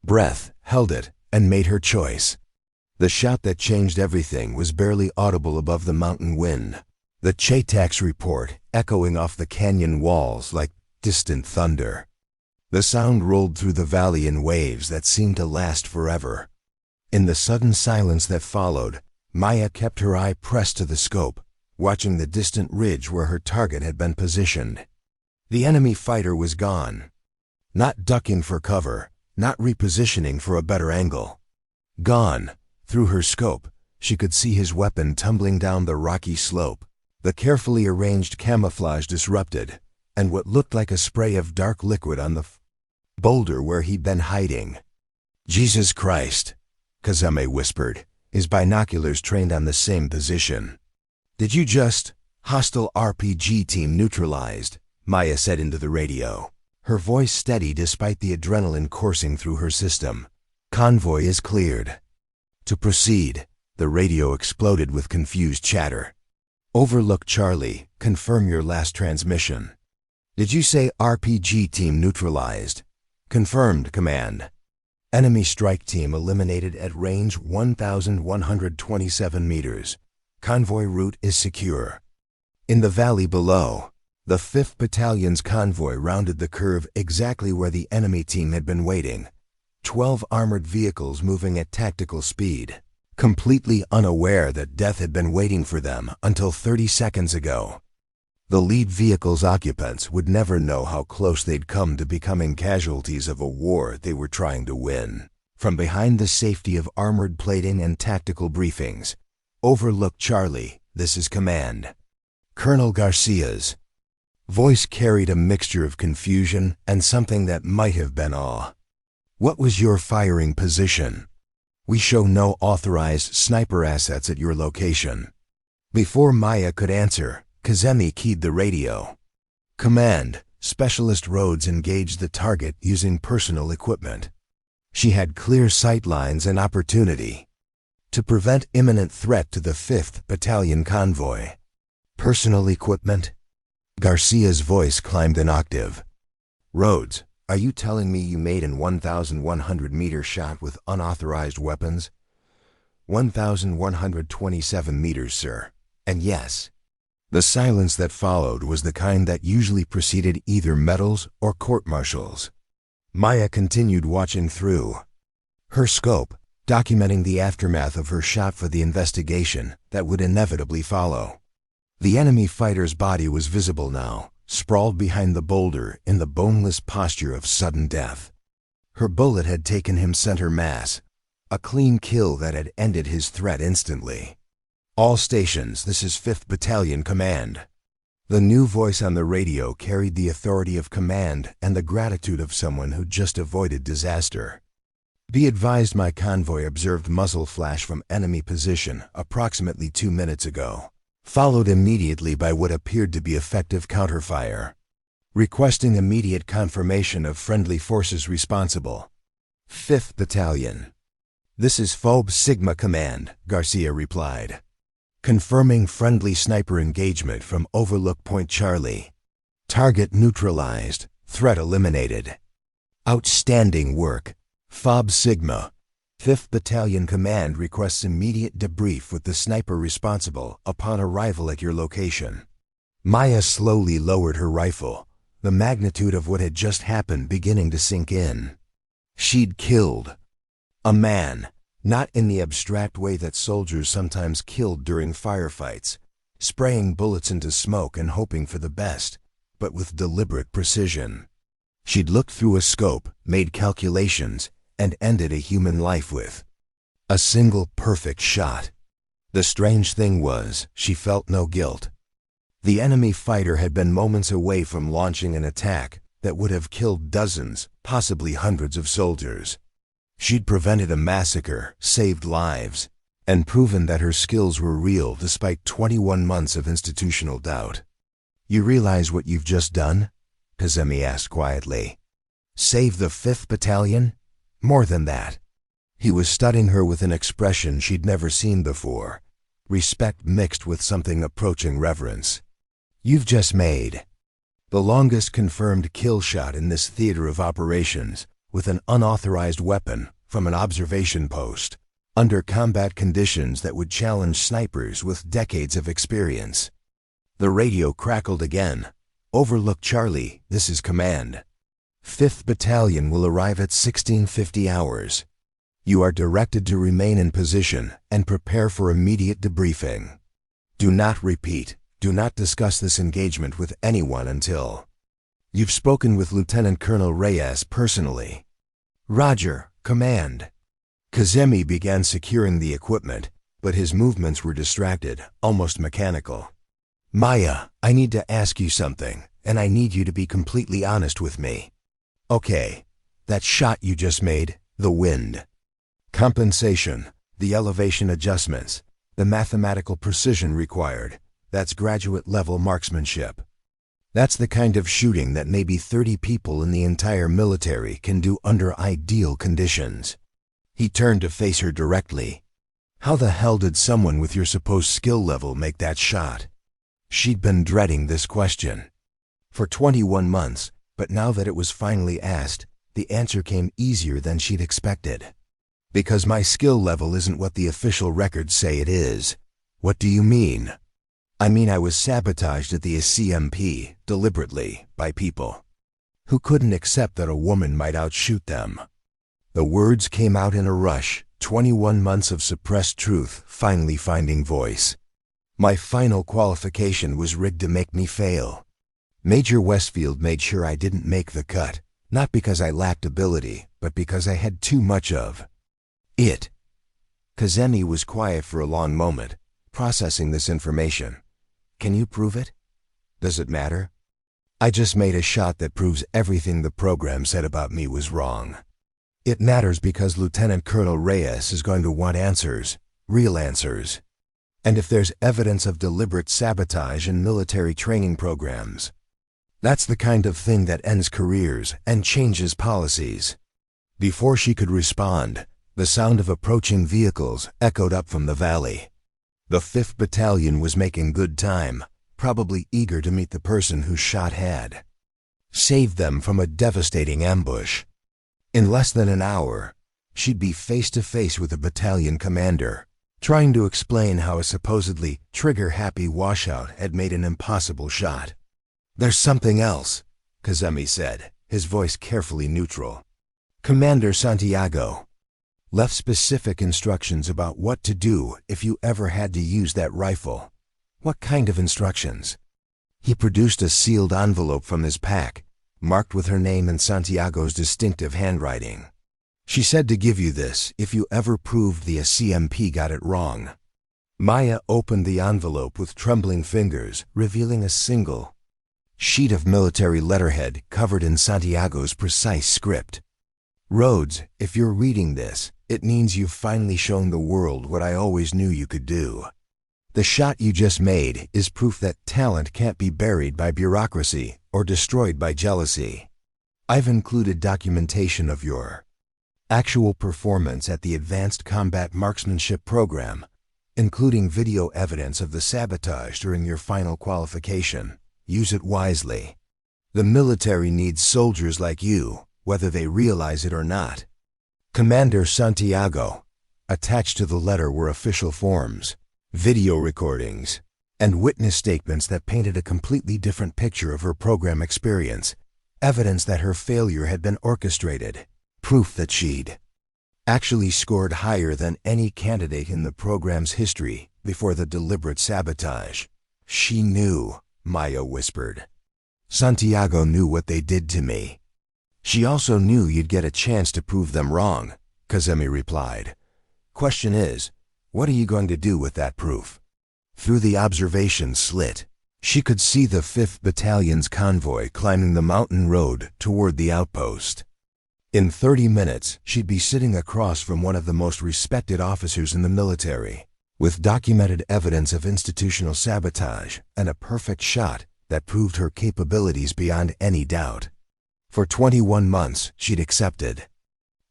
Breath, held it, and made her choice. The shot that changed everything was barely audible above the mountain wind, the Chetax report echoing off the canyon walls like distant thunder. The sound rolled through the valley in waves that seemed to last forever. In the sudden silence that followed, Maya kept her eye pressed to the scope, watching the distant ridge where her target had been positioned. The enemy fighter was gone. Not ducking for cover, not repositioning for a better angle. Gone. Through her scope, she could see his weapon tumbling down the rocky slope, the carefully arranged camouflage disrupted, and what looked like a spray of dark liquid on the boulder where he'd been hiding. Jesus Christ, Kazemi whispered, his binoculars trained on the same position. Did you just... Hostile RPG team neutralized, Maya said into the radio, her voice steady despite the adrenaline coursing through her system. Convoy is cleared. To proceed, the radio exploded with confused chatter. Overlook Charlie, confirm your last transmission. Did you say RPG team neutralized? Confirmed, Command. Enemy strike team eliminated at range 1,127 meters. Convoy route is secure. In the valley below, the 5th Battalion's convoy rounded the curve exactly where the enemy team had been waiting. 12 armored vehicles moving at tactical speed, completely unaware that death had been waiting for them until 30 seconds ago. The lead vehicle's occupants would never know how close they'd come to becoming casualties of a war they were trying to win. From behind the safety of armored plating and tactical briefings, Overlook Charlie, this is Command. Colonel Garcia's voice carried a mixture of confusion and something that might have been awe. What was your firing position? We show no authorized sniper assets at your location. Before Maya could answer, Kazemi keyed the radio. Command, Specialist Rhodes engaged the target using personal equipment. She had clear sight lines and opportunity to prevent imminent threat to the 5th Battalion convoy. Personal equipment? Garcia's voice climbed an octave. Rhodes, are you telling me you made an 1,100-meter shot with unauthorized weapons? 1,127 meters, sir. And yes. The silence that followed was the kind that usually preceded either medals or court-martials. Maya continued watching through her scope, documenting the aftermath of her shot for the investigation that would inevitably follow. The enemy fighter's body was visible now, sprawled behind the boulder in the boneless posture of sudden death. Her bullet had taken him center mass, a clean kill that had ended his threat instantly. All stations, this is 5th Battalion Command. The new voice on the radio carried the authority of command and the gratitude of someone who just avoided disaster. Be advised my convoy observed muzzle flash from enemy position approximately 2 minutes ago, followed immediately by what appeared to be effective counterfire. requesting immediate confirmation of friendly forces responsible. 5th Battalion. This is FOB Sigma Command, Garcia replied. Confirming friendly sniper engagement from Overlook Point Charlie. Target neutralized, threat eliminated. Outstanding work. FOB Sigma. 5th Battalion Command requests immediate debrief with the sniper responsible upon arrival at your location. Maya slowly lowered her rifle, the magnitude of what had just happened beginning to sink in. She'd killed a man, not in the abstract way that soldiers sometimes killed during firefights, spraying bullets into smoke and hoping for the best, but with deliberate precision. She'd looked through a scope, made calculations, and ended a human life with a single perfect shot. The strange thing was, she felt no guilt. The enemy fighter had been moments away from launching an attack that would have killed dozens, possibly hundreds of soldiers. She'd prevented a massacre, saved lives, and proven that her skills were real despite 21 months of institutional doubt. You realize what you've just done? Kazemi asked quietly. Save the 5th Battalion? More than that. He was studying her with an expression she'd never seen before, respect mixed with something approaching reverence. You've just made the longest confirmed kill shot in this theater of operations with an unauthorized weapon from an observation post, under combat conditions that would challenge snipers with decades of experience. The radio crackled again. Overlook Charlie, this is command. 5th Battalion will arrive at 1650 hours. You are directed to remain in position and prepare for immediate debriefing. Do not repeat, do not discuss this engagement with anyone until you've spoken with Lieutenant Colonel Reyes personally. Roger, command. Kazemi began securing the equipment, but his movements were distracted, almost mechanical. Maya, I need to ask you something, and I need you to be completely honest with me. Okay, that shot you just made, the wind. Compensation, the elevation adjustments, the mathematical precision required, that's graduate-level marksmanship. That's the kind of shooting that maybe 30 people in the entire military can do under ideal conditions. He turned to face her directly. How the hell did someone with your supposed skill level make that shot? She'd been dreading this question for 21 months, but now that it was finally asked, the answer came easier than she'd expected. Because my skill level isn't what the official records say it is. What do you mean? I mean I was sabotaged at the CMP, deliberately, by people who couldn't accept that a woman might outshoot them. The words came out in a rush, 21 months of suppressed truth finally finding voice. My final qualification was rigged to make me fail. Major Westfield made sure I didn't make the cut, not because I lacked ability, but because I had too much of it. Kazemi was quiet for a long moment, processing this information. Can you prove it? Does it matter? I just made a shot that proves everything the program said about me was wrong. It matters because Lieutenant Colonel Reyes is going to want answers, real answers. And if there's evidence of deliberate sabotage in military training programs, that's the kind of thing that ends careers and changes policies. Before she could respond, the sound of approaching vehicles echoed up from the valley. The 5th Battalion was making good time, probably eager to meet the person whose shot had saved them from a devastating ambush. In less than an hour, she'd be face to face with a battalion commander, trying to explain how a supposedly trigger-happy washout had made an impossible shot. There's something else, Kazemi said, his voice carefully neutral. Commander Santiago left specific instructions about what to do if you ever had to use that rifle. What kind of instructions? He produced a sealed envelope from his pack, marked with her name and Santiago's distinctive handwriting. She said to give you this if you ever proved the CMP got it wrong. Maya opened the envelope with trembling fingers, revealing a single sheet of military letterhead covered in Santiago's precise script. Rhodes, if you're reading this, it means you've finally shown the world what I always knew you could do. The shot you just made is proof that talent can't be buried by bureaucracy or destroyed by jealousy. I've included documentation of your actual performance at the Advanced Combat Marksmanship program, including video evidence of the sabotage during your final qualification. Use it wisely. The military needs soldiers like you, whether they realize it or not. Commander Santiago. Attached to the letter were official forms, video recordings, and witness statements that painted a completely different picture of her program experience, evidence that her failure had been orchestrated, proof that she'd actually scored higher than any candidate in the program's history before the deliberate sabotage. She knew, Maya whispered. Santiago knew what they did to me. She also knew you'd get a chance to prove them wrong, Kazemi replied. Question is, what are you going to do with that proof? Through the observation slit, she could see the 5th Battalion's convoy climbing the mountain road toward the outpost. In 30 minutes, she'd be sitting across from one of the most respected officers in the military, with documented evidence of institutional sabotage and a perfect shot that proved her capabilities beyond any doubt. For 21 months, she'd accepted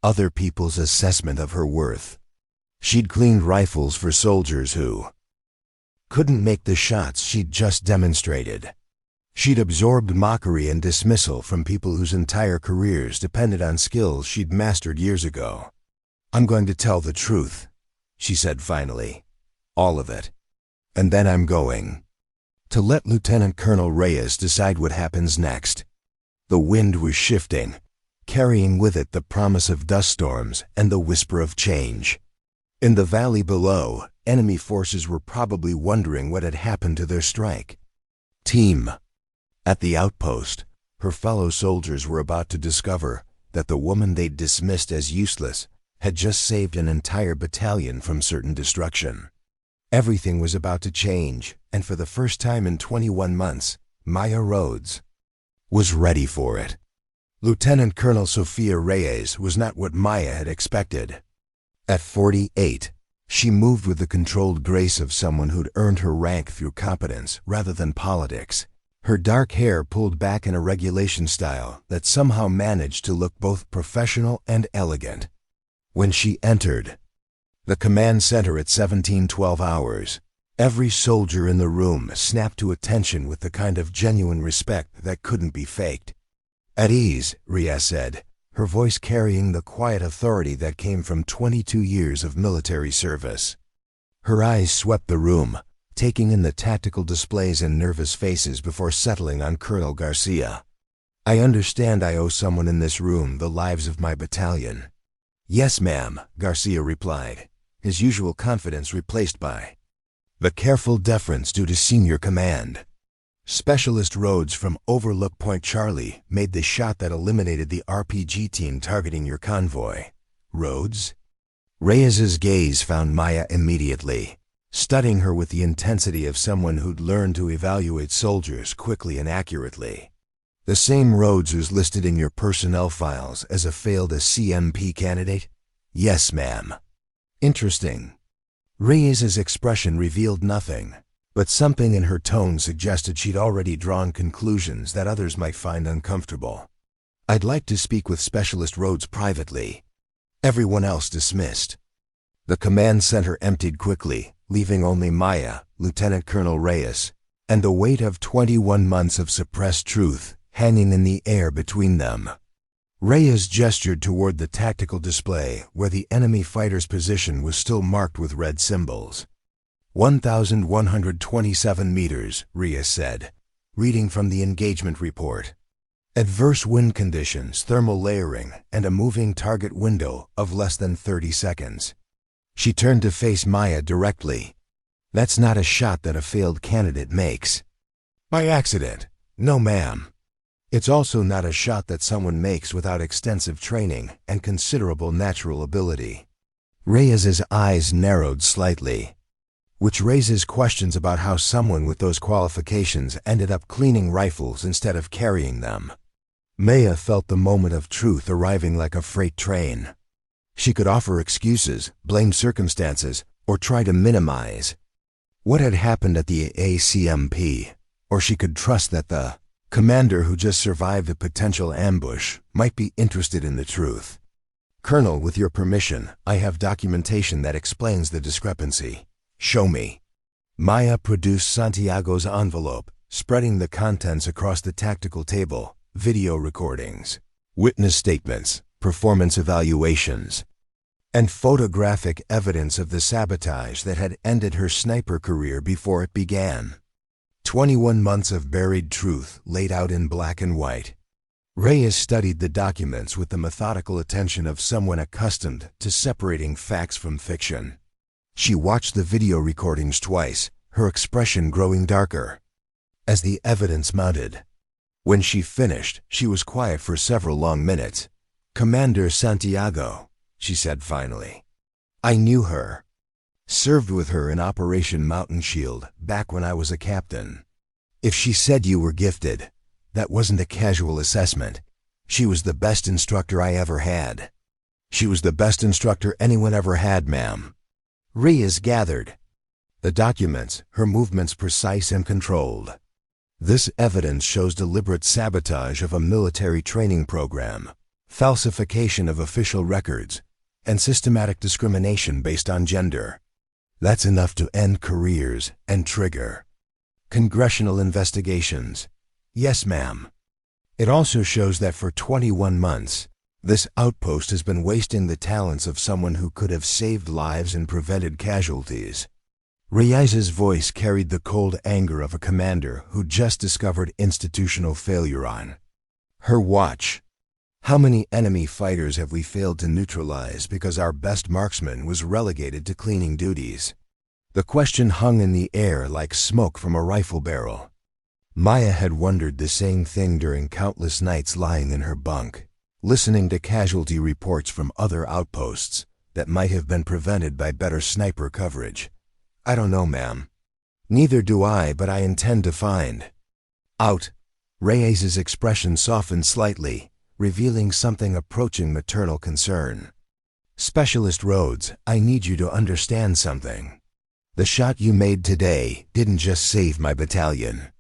other people's assessment of her worth. She'd cleaned rifles for soldiers who couldn't make the shots she'd just demonstrated. She'd absorbed mockery and dismissal from people whose entire careers depended on skills she'd mastered years ago. I'm going to tell the truth, she said finally. All of it. And then I'm going to let Lieutenant Colonel Reyes decide what happens next. The wind was shifting, carrying with it the promise of dust storms and the whisper of change. In the valley below, enemy forces were probably wondering what had happened to their strike team. At the outpost, her fellow soldiers were about to discover that the woman they'd dismissed as useless had just saved an entire battalion from certain destruction. Everything was about to change, and for the first time in 21 months, Maya Rhodes was ready for it. Lieutenant Colonel Sofia Reyes was not what Maya had expected. At 48, she moved with the controlled grace of someone who'd earned her rank through competence rather than politics. Her dark hair pulled back in a regulation style that somehow managed to look both professional and elegant. When she entered the command center at 1712 hours, every soldier in the room snapped to attention with the kind of genuine respect that couldn't be faked. At ease, Rhea said, her voice carrying the quiet authority that came from 22 years of military service. Her eyes swept the room, taking in the tactical displays and nervous faces before settling on Colonel Garcia. I understand I owe someone in this room the lives of my battalion. Yes, ma'am, Garcia replied, his usual confidence replaced by the careful deference due to senior command. Specialist Rhodes from Overlook Point Charlie made the shot that eliminated the RPG team targeting your convoy. Rhodes? Reyes's gaze found Maya immediately, studying her with the intensity of someone who'd learned to evaluate soldiers quickly and accurately. The same Rhodes who's listed in your personnel files as a failed CMP candidate? Yes, ma'am. Interesting. Reyes's expression revealed nothing, but something in her tone suggested she'd already drawn conclusions that others might find uncomfortable. I'd like to speak with Specialist Rhodes privately. Everyone else dismissed. The command center emptied quickly, leaving only Maya, Lieutenant Colonel Reyes, and the weight of 21 months of suppressed truth hanging in the air between them. Reyes gestured toward the tactical display where the enemy fighter's position was still marked with red symbols. 1,127 meters, Reyes said, reading from the engagement report. Adverse wind conditions, thermal layering, and a moving target window of less than 30 seconds. She turned to face Maya directly. That's not a shot that a failed candidate makes. By accident. No, ma'am. It's also not a shot that someone makes without extensive training and considerable natural ability. Reyes's eyes narrowed slightly, which raises questions about how someone with those qualifications ended up cleaning rifles instead of carrying them. Maya felt the moment of truth arriving like a freight train. She could offer excuses, blame circumstances, or try to minimize What had happened at the ACMP? Or she could trust that the commander who just survived a potential ambush might be interested in the truth. Colonel, with your permission, I have documentation that explains the discrepancy. Show me. Maya produced Santiago's envelope, spreading the contents across the tactical table: video recordings, witness statements, performance evaluations, and photographic evidence of the sabotage that had ended her sniper career before it began. 21 months of buried truth laid out in black and white. Reyes studied the documents with the methodical attention of someone accustomed to separating facts from fiction. She watched the video recordings twice, her expression growing darker as the evidence mounted. When she finished, she was quiet for several long minutes. "Commander Santiago," she said finally. "I knew her. Served with her in Operation Mountain Shield back when I was a captain. If she said you were gifted, that wasn't a casual assessment. She was the best instructor I ever had. She was the best instructor anyone ever had, ma'am." Reyes gathered the documents, her movements precise and controlled. This evidence shows deliberate sabotage of a military training program, falsification of official records, and systematic discrimination based on gender. That's enough to end careers and trigger congressional investigations. Yes, ma'am. It also shows that for 21 months, this outpost has been wasting the talents of someone who could have saved lives and prevented casualties. Reyes's voice carried the cold anger of a commander who just discovered institutional failure on her watch. How many enemy fighters have we failed to neutralize because our best marksman was relegated to cleaning duties? The question hung in the air like smoke from a rifle barrel. Maya had wondered the same thing during countless nights lying in her bunk, listening to casualty reports from other outposts that might have been prevented by better sniper coverage. "I don't know, ma'am." "Neither do I, but I intend to find out." Reyes's expression softened slightly, revealing something approaching maternal concern. "Specialist Rhodes, I need you to understand something. The shot you made today didn't just save my battalion.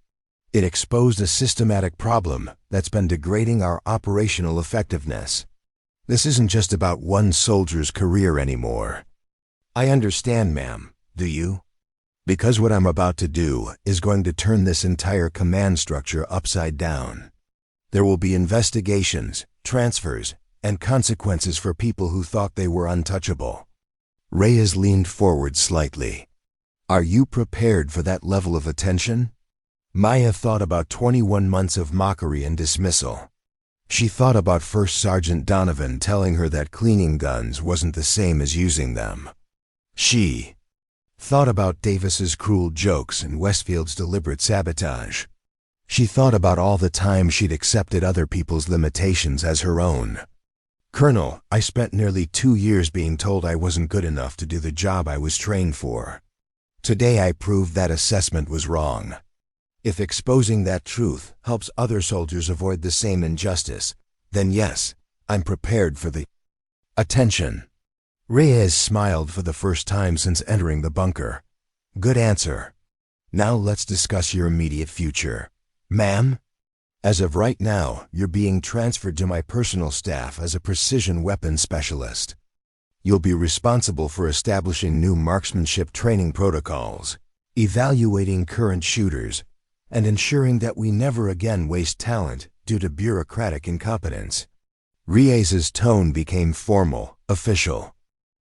It exposed a systematic problem that's been degrading our operational effectiveness. This isn't just about one soldier's career anymore." "I understand, ma'am. Do you?" "Because what I'm about to do is going to turn this entire command structure upside down. There will be investigations, transfers, and consequences for people who thought they were untouchable." Reyes leaned forward slightly. "Are you prepared for that level of attention?" Maya thought about 21 months of mockery and dismissal. She thought about First Sergeant Donovan telling her that cleaning guns wasn't the same as using them. She thought about Davis's cruel jokes and Westfield's deliberate sabotage. She thought about all the time she'd accepted other people's limitations as her own. "Colonel, I spent nearly 2 years being told I wasn't good enough to do the job I was trained for. Today I proved that assessment was wrong. If exposing that truth helps other soldiers avoid the same injustice, then yes, I'm prepared for the attention." Reyes smiled for the first time since entering the bunker. "Good answer. Now let's discuss your immediate future. Ma'am, as of right now, you're being transferred to my personal staff as a precision weapons specialist. You'll be responsible for establishing new marksmanship training protocols, evaluating current shooters, and ensuring that we never again waste talent due to bureaucratic incompetence." Reyes's tone became formal, official.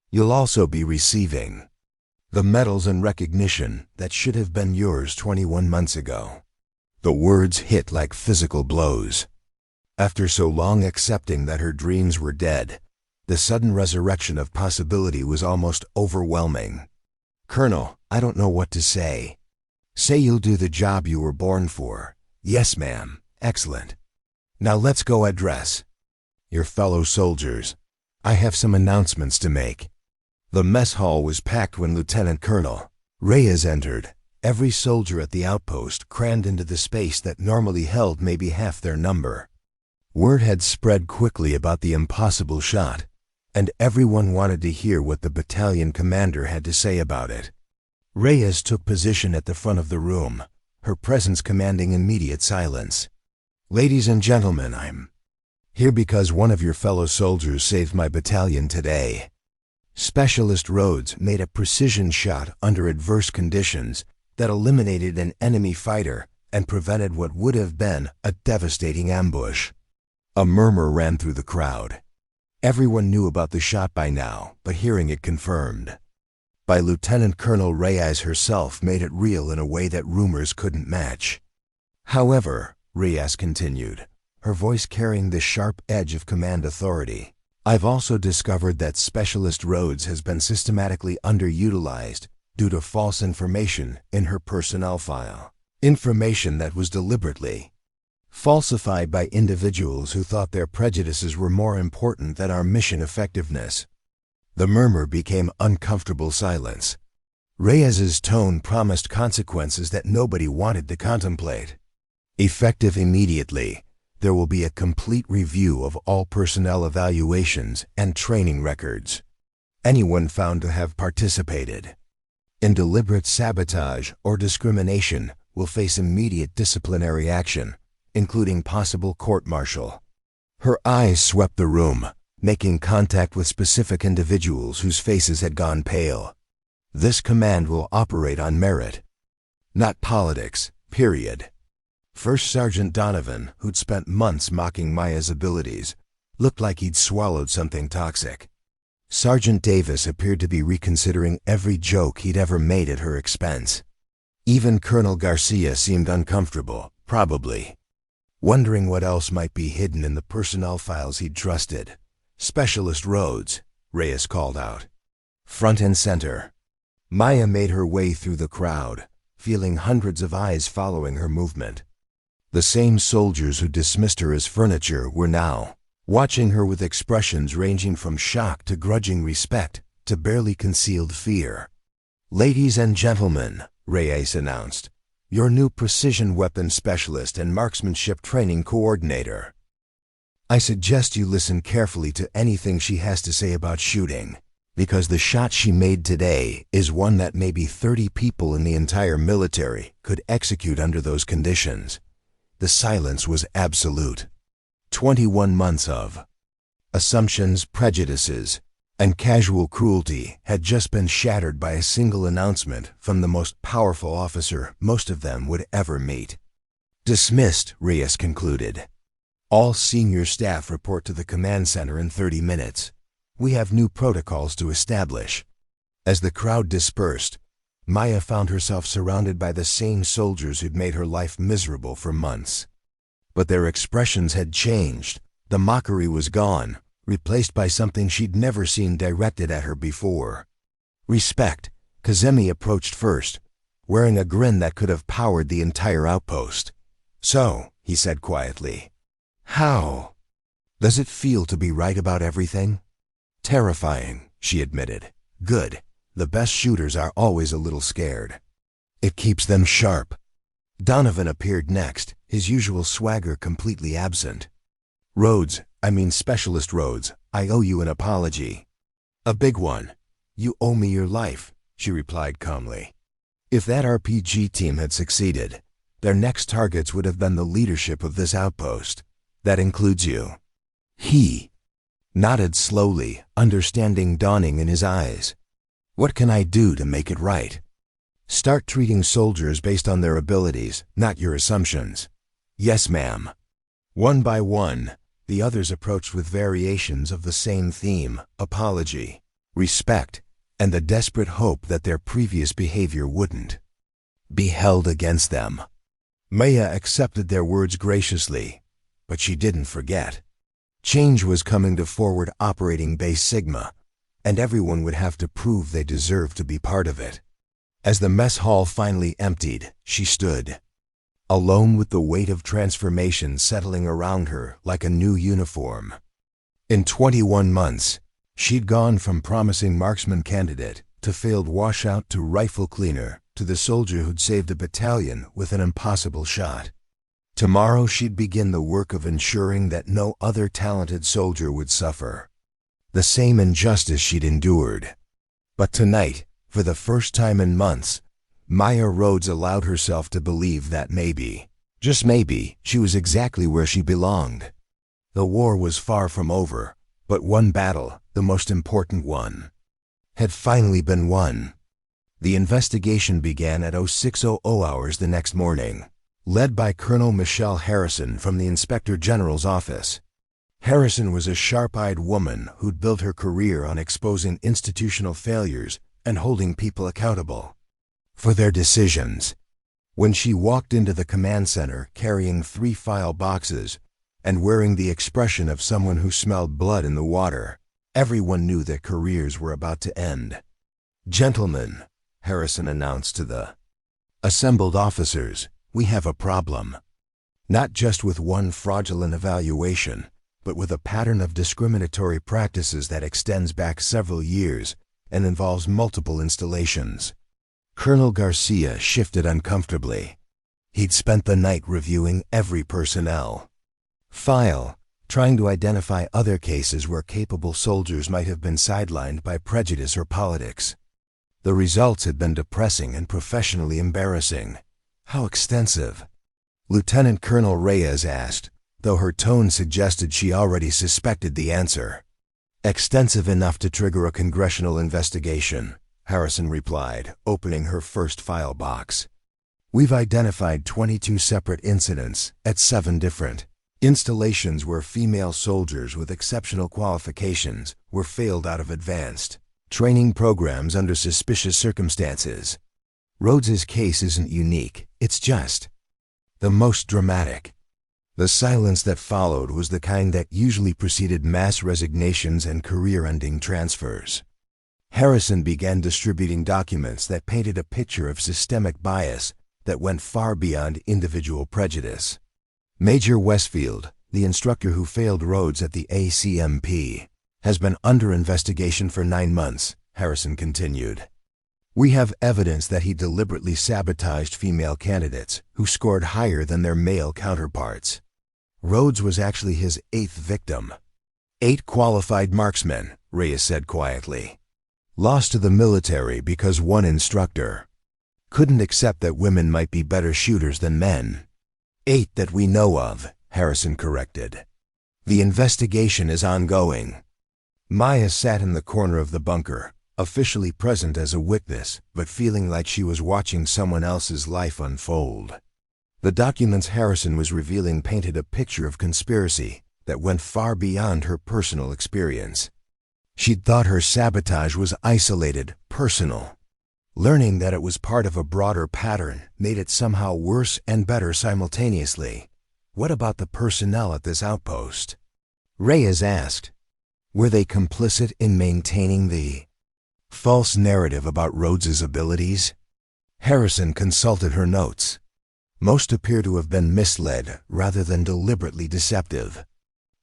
"You'll also be receiving the medals and recognition that should have been yours 21 months ago." The words hit like physical blows. After so long accepting that her dreams were dead, the sudden resurrection of possibility was almost overwhelming. "Colonel, I don't know what to say. Say you'll do the job you were born for." "Yes, ma'am." "Excellent. Now let's go address your fellow soldiers. I have some announcements to make." The mess hall was packed when Lieutenant Colonel Reyes entered. Every soldier at the outpost crammed into the space that normally held maybe half their number. Word had spread quickly about the impossible shot, and everyone wanted to hear what the battalion commander had to say about it. Reyes took position at the front of the room, her presence commanding immediate silence. "Ladies and gentlemen, I'm here because one of your fellow soldiers saved my battalion today." Specialist Rhodes made a precision shot under adverse conditions that eliminated an enemy fighter and prevented what would have been a devastating ambush. A murmur ran through the crowd. Everyone knew about the shot by now, but hearing it confirmed by Lieutenant Colonel Reyes herself made it real in a way that rumors couldn't match. "However," Reyes continued, her voice carrying the sharp edge of command authority, "I've also discovered that Specialist Rhodes has been systematically underutilized due to false information in her personnel file. Information that was deliberately falsified by individuals who thought their prejudices were more important than our mission effectiveness." The murmur became uncomfortable silence. Reyes's tone promised consequences that nobody wanted to contemplate. "Effective immediately, there will be a complete review of all personnel evaluations and training records. Anyone found to have participated in deliberate sabotage or discrimination will face immediate disciplinary action, including possible court-martial." Her eyes swept the room, making contact with specific individuals whose faces had gone pale. "This command will operate on merit, not politics, period." First Sergeant Donovan, who'd spent months mocking Maya's abilities, looked like he'd swallowed something toxic. Sergeant Davis appeared to be reconsidering every joke he'd ever made at her expense. Even Colonel Garcia seemed uncomfortable, probably wondering what else might be hidden in the personnel files he'd trusted. "Specialist Rhodes," Reyes called out. Front and center. Maya made her way through the crowd, feeling hundreds of eyes following her movement. The same soldiers who dismissed her as furniture were now watching her with expressions ranging from shock to grudging respect to barely concealed fear. "Ladies and gentlemen," Reyes announced, "your new precision weapon specialist and marksmanship training coordinator. I suggest you listen carefully to anything she has to say about shooting, because the shot she made today is one that maybe 30 people in the entire military could execute under those conditions." The silence was absolute. 21 months of assumptions, prejudices, and casual cruelty had just been shattered by a single announcement from the most powerful officer most of them would ever meet. "Dismissed," Reyes concluded. "All senior staff report to the command center in 30 minutes. We have new protocols to establish." As the crowd dispersed, Maya found herself surrounded by the same soldiers who'd made her life miserable for months. But their expressions had changed. The mockery was gone, replaced by something she'd never seen directed at her before. Respect. Kazemi approached first, wearing a grin that could have powered the entire outpost. "So," he said quietly, "how does it feel to be right about everything?" "Terrifying," she admitted. "Good. The best shooters are always a little scared. It keeps them sharp." Donovan appeared next, his usual swagger completely absent. Specialist Rhodes, I owe you an apology." "A big one." "You owe me your life," she replied calmly. If that RPG team had succeeded, their next targets would have been the leadership of this outpost. "That includes you." He nodded slowly, understanding dawning in his eyes. "What can I do to make it right?" "Start treating soldiers based on their abilities, not your assumptions." "Yes, ma'am." One by one, the others approached with variations of the same theme: apology, respect, and the desperate hope that their previous behavior wouldn't be held against them. Maya accepted their words graciously, but she didn't forget. Change was coming to forward operating base Sigma, and everyone would have to prove they deserved to be part of it. As the mess hall finally emptied, she stood alone with the weight of transformation settling around her like a new uniform. In 21 months, she'd gone from promising marksman candidate to failed washout to rifle cleaner to the soldier who'd saved a battalion with an impossible shot. Tomorrow she'd begin the work of ensuring that no other talented soldier would suffer the same injustice she'd endured. But tonight, for the first time in months, Maya Rhodes allowed herself to believe that maybe, just maybe, she was exactly where she belonged. The war was far from over, but one battle, the most important one, had finally been won. The investigation began at 0600 hours the next morning, led by Colonel Michelle Harrison from the Inspector General's office. Harrison was a sharp-eyed woman who'd built her career on exposing institutional failures and holding people accountable for their decisions. When she walked into the command center carrying 3 file boxes and wearing the expression of someone who smelled blood in the water, everyone knew that careers were about to end. "Gentlemen," Harrison announced to the assembled officers, "we have a problem. Not just with one fraudulent evaluation, but with a pattern of discriminatory practices that extends back several years and involves multiple installations." Colonel Garcia shifted uncomfortably. He'd spent the night reviewing every personnel file, trying to identify other cases where capable soldiers might have been sidelined by prejudice or politics. The results had been depressing and professionally embarrassing. "How extensive?" Lieutenant Colonel Reyes asked, though her tone suggested she already suspected the answer. "Extensive enough to trigger a congressional investigation," Harrison replied, opening her first file box. "We've identified 22 separate incidents at 7 different installations where female soldiers with exceptional qualifications were failed out of advanced training programs under suspicious circumstances. Rhodes's case isn't unique, it's just the most dramatic." The silence that followed was the kind that usually preceded mass resignations and career-ending transfers. Harrison began distributing documents that painted a picture of systemic bias that went far beyond individual prejudice. "Major Westfield, the instructor who failed Rhodes at the ACMP, has been under investigation for 9 months, Harrison continued. "We have evidence that he deliberately sabotaged female candidates who scored higher than their male counterparts. Rhodes was actually his 8th victim. 8 qualified marksmen," Reyes said quietly. "Lost to the military because one instructor couldn't accept that women might be better shooters than men." 8 that we know of," Harrison corrected. "The investigation is ongoing." Maya sat in the corner of the bunker, officially present as a witness, but feeling like she was watching someone else's life unfold. The documents Harrison was revealing painted a picture of conspiracy that went far beyond her personal experience. She'd thought her sabotage was isolated, personal. Learning that it was part of a broader pattern made it somehow worse and better simultaneously. "What about the personnel at this outpost?" Reyes asked. "Were they complicit in maintaining the false narrative about Rhodes's abilities?" Harrison consulted her notes. "Most appear to have been misled rather than deliberately deceptive.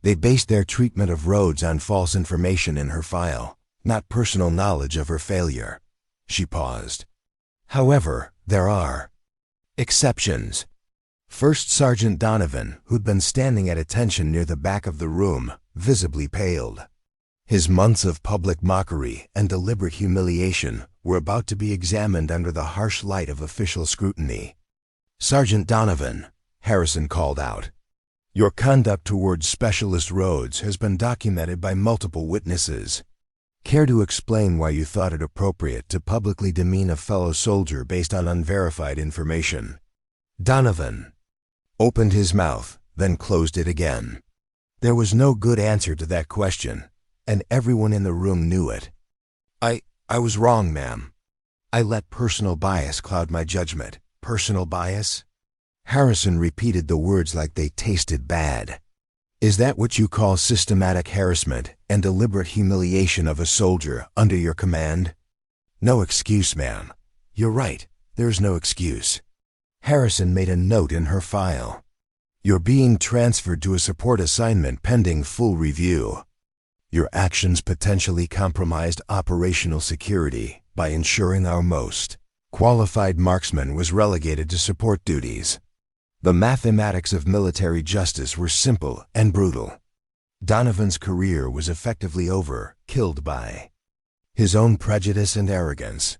They based their treatment of Rhodes on false information in her file, not personal knowledge of her failure." She paused. "However, there are exceptions." First Sergeant Donovan, who'd been standing at attention near the back of the room, visibly paled. His months of public mockery and deliberate humiliation were about to be examined under the harsh light of official scrutiny. "Sergeant Donovan," Harrison called out, "your conduct towards Specialist Rhodes has been documented by multiple witnesses. Care to explain why you thought it appropriate to publicly demean a fellow soldier based on unverified information?" Donovan opened his mouth, then closed it again. There was no good answer to that question, and everyone in the room knew it. I was wrong, ma'am. I let personal bias cloud my judgment." "Personal bias?" Harrison repeated the words like they tasted bad. "Is that what you call systematic harassment and deliberate humiliation of a soldier under your command?" "No excuse, ma'am. You're right, there's no excuse." Harrison made a note in her file. "You're being transferred to a support assignment pending full review. Your actions potentially compromised operational security by ensuring our most qualified marksman was relegated to support duties." The mathematics of military justice were simple and brutal. Donovan's career was effectively over, killed by his own prejudice and arrogance.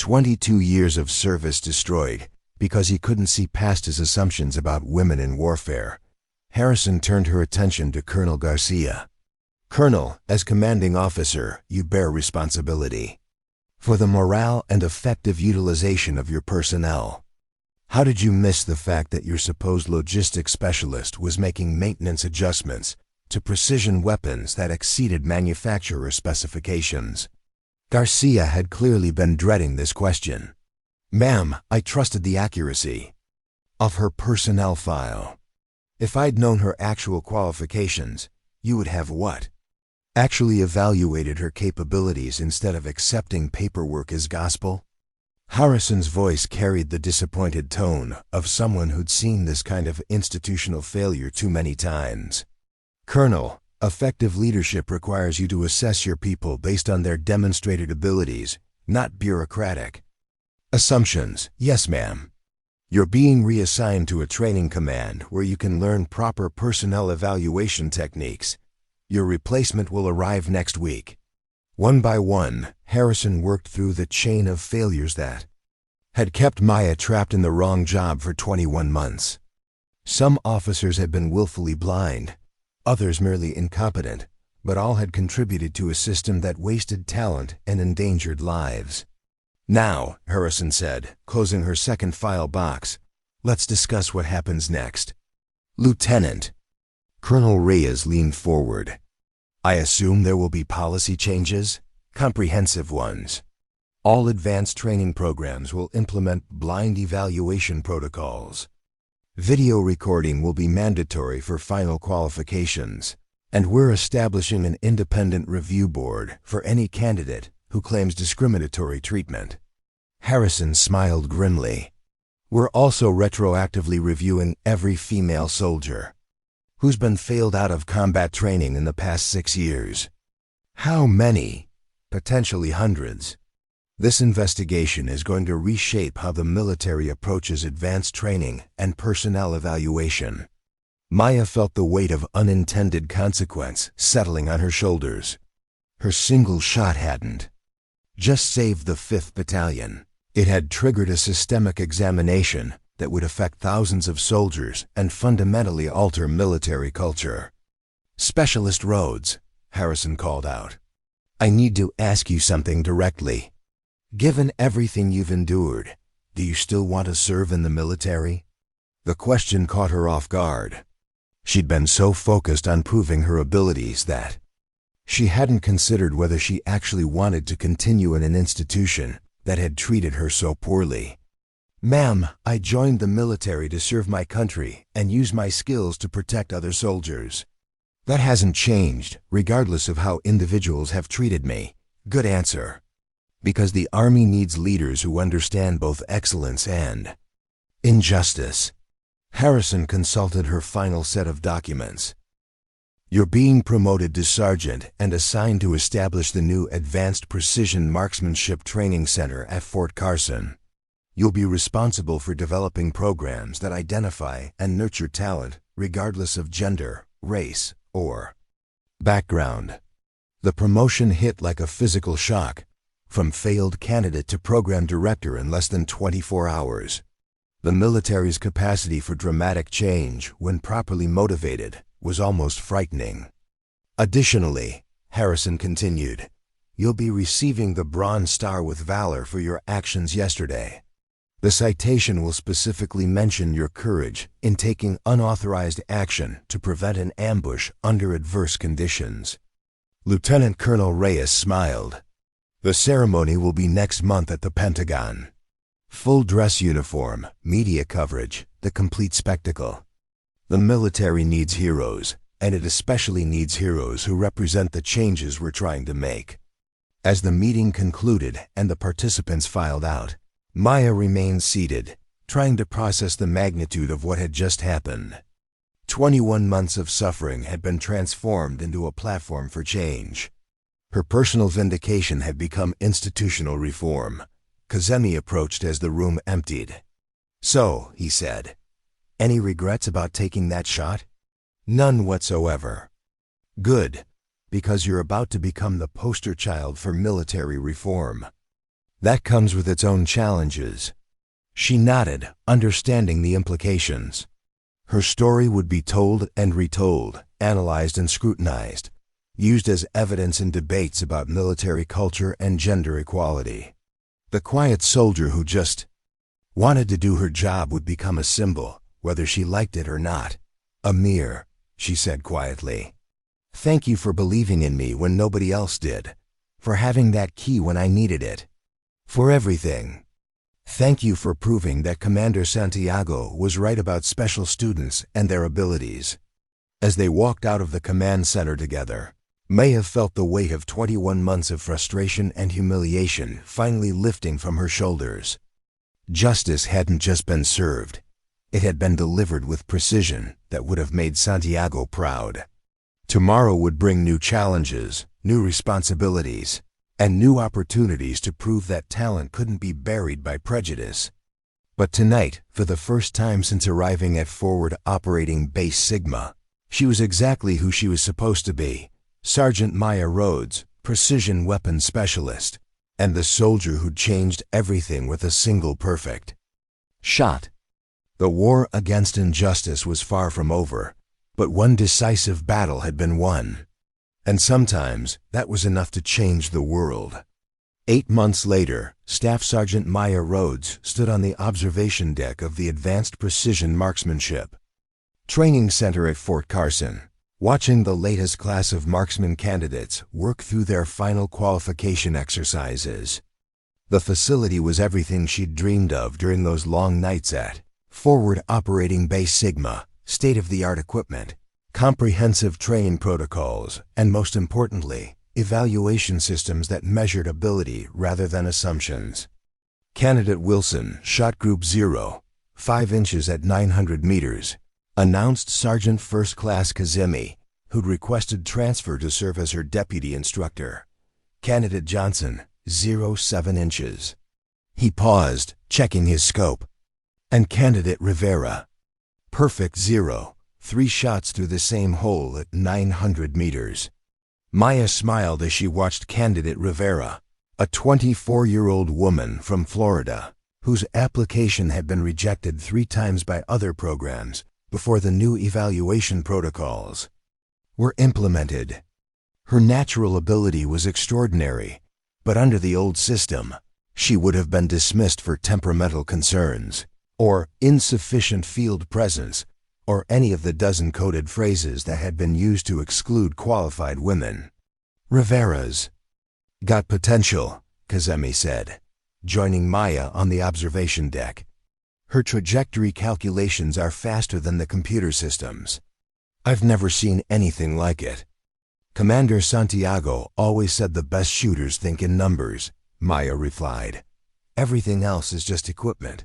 22 years of service destroyed because he couldn't see past his assumptions about women in warfare. Harrison turned her attention to Colonel Garcia. Colonel, as commanding officer, you bear responsibility for the morale and effective utilization of your personnel. How did you miss the fact that your supposed logistics specialist was making maintenance adjustments to precision weapons that exceeded manufacturer specifications? Garcia had clearly been dreading this question. Ma'am, I trusted the accuracy of her personnel file. If I'd known her actual qualifications, you would have what? Actually evaluated her capabilities instead of accepting paperwork as gospel? Harrison's voice carried the disappointed tone of someone who'd seen this kind of institutional failure too many times. Colonel, effective leadership requires you to assess your people based on their demonstrated abilities, not bureaucratic assumptions. Yes, ma'am. You're being reassigned to a training command where you can learn proper personnel evaluation techniques. Your replacement will arrive next week. One by one, Harrison worked through the chain of failures that had kept Maya trapped in the wrong job for 21 months. Some officers had been willfully blind, others merely incompetent, but all had contributed to a system that wasted talent and endangered lives. Now, Harrison said, closing her second file box, let's discuss what happens next. Lieutenant. Colonel Reyes leaned forward. I assume there will be policy changes, comprehensive ones. All advanced training programs will implement blind evaluation protocols. Video recording will be mandatory for final qualifications, and we're establishing an independent review board for any candidate who claims discriminatory treatment. Harrison smiled grimly. We're also retroactively reviewing every female soldier who's been failed out of combat training in the past 6 years. How many? Potentially hundreds. This investigation is going to reshape how the military approaches advanced training and personnel evaluation. Maya felt the weight of unintended consequence settling on her shoulders. Her single shot hadn't just saved the 5th Battalion. It had triggered a systemic examination that would affect thousands of soldiers and fundamentally alter military culture. Specialist Rhodes, Harrison called out. I need to ask you something directly. Given everything you've endured, do you still want to serve in the military? The question caught her off guard. She'd been so focused on proving her abilities that she hadn't considered whether she actually wanted to continue in an institution that had treated her so poorly. Ma'am, I joined the military to serve my country and use my skills to protect other soldiers. That hasn't changed, regardless of how individuals have treated me. Good answer. Because the Army needs leaders who understand both excellence and injustice. Harrison consulted her final set of documents. You're being promoted to sergeant and assigned to establish the new Advanced Precision Marksmanship Training Center at Fort Carson. You'll be responsible for developing programs that identify and nurture talent regardless of gender, race, or background. The promotion hit like a physical shock, from failed candidate to program director in less than 24 hours. The military's capacity for dramatic change, when properly motivated, was almost frightening. Additionally, Harrison continued, you'll be receiving the Bronze Star with Valor for your actions yesterday. The citation will specifically mention your courage in taking unauthorized action to prevent an ambush under adverse conditions. Lieutenant Colonel Reyes smiled. The ceremony will be next month at the Pentagon. Full dress uniform, media coverage, the complete spectacle. The military needs heroes, and it especially needs heroes who represent the changes we're trying to make. As the meeting concluded and the participants filed out, Maya remained seated, trying to process the magnitude of what had just happened. 21 months of suffering had been transformed into a platform for change. Her personal vindication had become institutional reform. Kazemi approached as the room emptied. So, he said, any regrets about taking that shot? None whatsoever. Good, because you're about to become the poster child for military reform. That comes with its own challenges. She nodded, understanding the implications. Her story would be told and retold, analyzed and scrutinized, used as evidence in debates about military culture and gender equality. The quiet soldier who just wanted to do her job would become a symbol, whether she liked it or not. "Amir," she said quietly. "Thank you for believing in me when nobody else did, for having that key when I needed it, for everything. Thank you for proving that Commander Santiago was right about special students and their abilities." As they walked out of the command center together, Maya felt the weight of 21 months of frustration and humiliation finally lifting from her shoulders. Justice hadn't just been served. It had been delivered with precision that would have made Santiago proud. Tomorrow would bring new challenges, new responsibilities, and new opportunities to prove that talent couldn't be buried by prejudice. But tonight, for the first time since arriving at Forward Operating Base Sigma, she was exactly who she was supposed to be: Sergeant Maya Rhodes, precision weapons specialist, and the soldier who'd changed everything with a single perfect shot. The war against injustice was far from over, but one decisive battle had been won. And sometimes that was enough to change the world. 8 months later, Staff Sergeant Maya Rhodes stood on the observation deck of the Advanced Precision Marksmanship Training Center at Fort Carson, watching the latest class of marksman candidates work through their final qualification exercises. The facility was everything she'd dreamed of during those long nights at Forward Operating Base Sigma: state-of-the-art equipment, comprehensive training protocols, and most importantly, evaluation systems that measured ability rather than assumptions. Candidate Wilson, shot group 0, 5 inches at 900 meters, announced Sergeant First Class Kazemi, who'd requested transfer to serve as her deputy instructor. Candidate Johnson, 7 inches. He paused, checking his scope. And Candidate Rivera, perfect 0, 3 shots through the same hole at 900 meters. Maya smiled as she watched Candidate Rivera, a 24-year-old woman from Florida, whose application had been rejected 3 times by other programs before the new evaluation protocols were implemented. Her natural ability was extraordinary, but under the old system, she would have been dismissed for temperamental concerns, or insufficient field presence, or any of the dozen coded phrases that had been used to exclude qualified women. Rivera's got potential, Kazemi said, joining Maya on the observation deck. Her trajectory calculations are faster than the computer systems. I've never seen anything like it. Commander Santiago always said the best shooters think in numbers, Maya replied. Everything else is just equipment.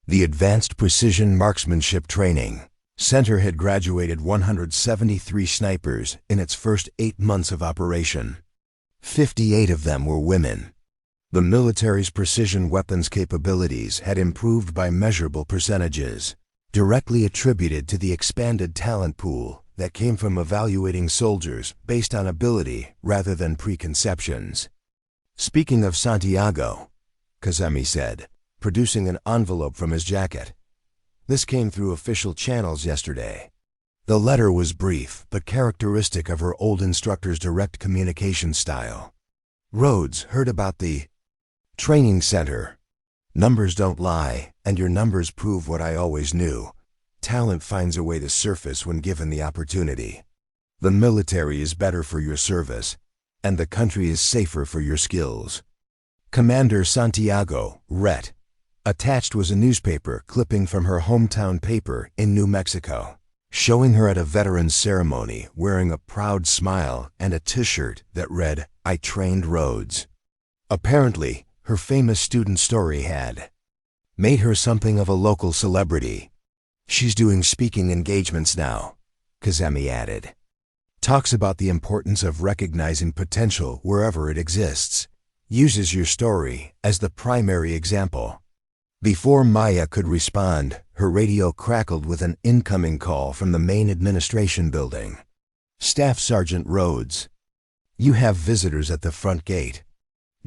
The Advanced Precision Marksmanship Training Center had graduated 173 snipers in its first 8 months of operation. 58 of them were women. The military's precision weapons capabilities had improved by measurable percentages, directly attributed to the expanded talent pool that came from evaluating soldiers based on ability rather than preconceptions. Speaking of Santiago, Kazemi said, producing an envelope from his jacket. This came through official channels yesterday. The letter was brief but characteristic of her old instructor's direct communication style. Rhodes heard about the training center. Numbers don't lie, and your numbers prove what I always knew. Talent finds a way to surface when given the opportunity. The military is better for your service, and the country is safer for your skills. Commander Santiago, Rhett. Attached was a newspaper clipping from her hometown paper in New Mexico, showing her at a veterans ceremony wearing a proud smile and a t-shirt that read, "I trained Rhodes." Apparently, her famous student story had made her something of a local celebrity. She's doing speaking engagements now, Kazemi added. Talks about the importance of recognizing potential wherever it exists. Uses your story as the primary example. Before Maya could respond, her radio crackled with an incoming call from the main administration building. Staff Sergeant Rhodes. You have visitors at the front gate.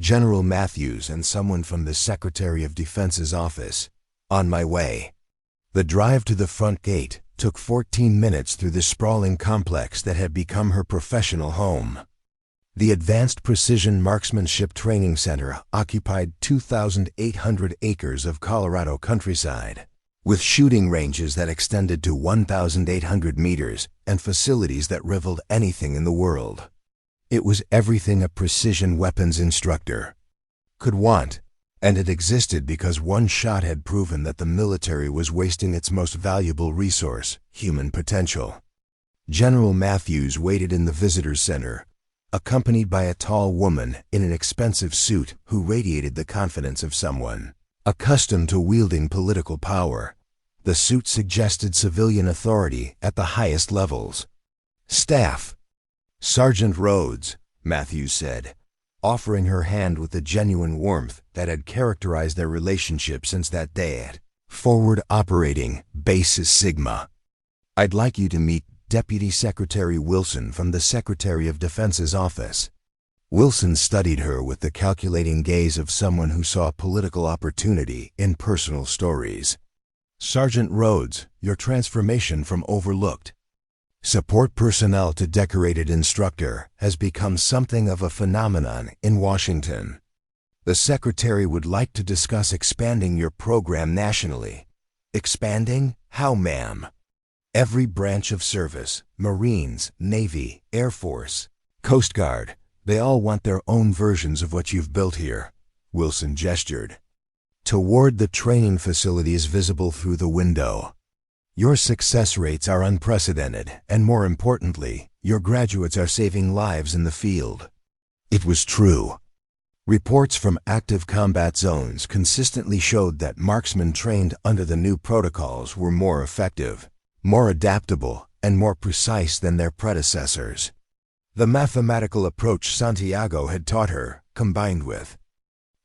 General Matthews and someone from the Secretary of Defense's office. On my way. The drive to the front gate took 14 minutes through the sprawling complex that had become her professional home. The Advanced Precision Marksmanship Training Center occupied 2,800 acres of Colorado countryside, with shooting ranges that extended to 1,800 meters and facilities that rivaled anything in the world. It was everything a precision weapons instructor could want, and it existed because one shot had proven that the military was wasting its most valuable resource, human potential. General Matthews waited in the visitor's center, accompanied by a tall woman in an expensive suit who radiated the confidence of someone accustomed to wielding political power. The suit suggested civilian authority at the highest levels. Staff. Sergeant Rhodes, Matthews said, offering her hand with the genuine warmth that had characterized their relationship since that day at Forward Operating Base Sigma. I'd like you to meet Deputy Secretary Wilson from the Secretary of Defense's office. Wilson studied her with the calculating gaze of someone who saw political opportunity in personal stories. Sergeant Rhodes, your transformation from overlooked support personnel to decorated instructor has become something of a phenomenon in Washington. The Secretary would like to discuss expanding your program nationally. Expanding? How, ma'am? Every branch of service, Marines, Navy, Air Force, Coast Guard, they all want their own versions of what you've built here. Wilson gestured toward the training facilities visible through the window. Your success rates are unprecedented, and more importantly, your graduates are saving lives in the field. It was true. Reports from active combat zones consistently showed that marksmen trained under the new protocols were more effective, more adaptable, and more precise than their predecessors. The mathematical approach Santiago had taught her, combined with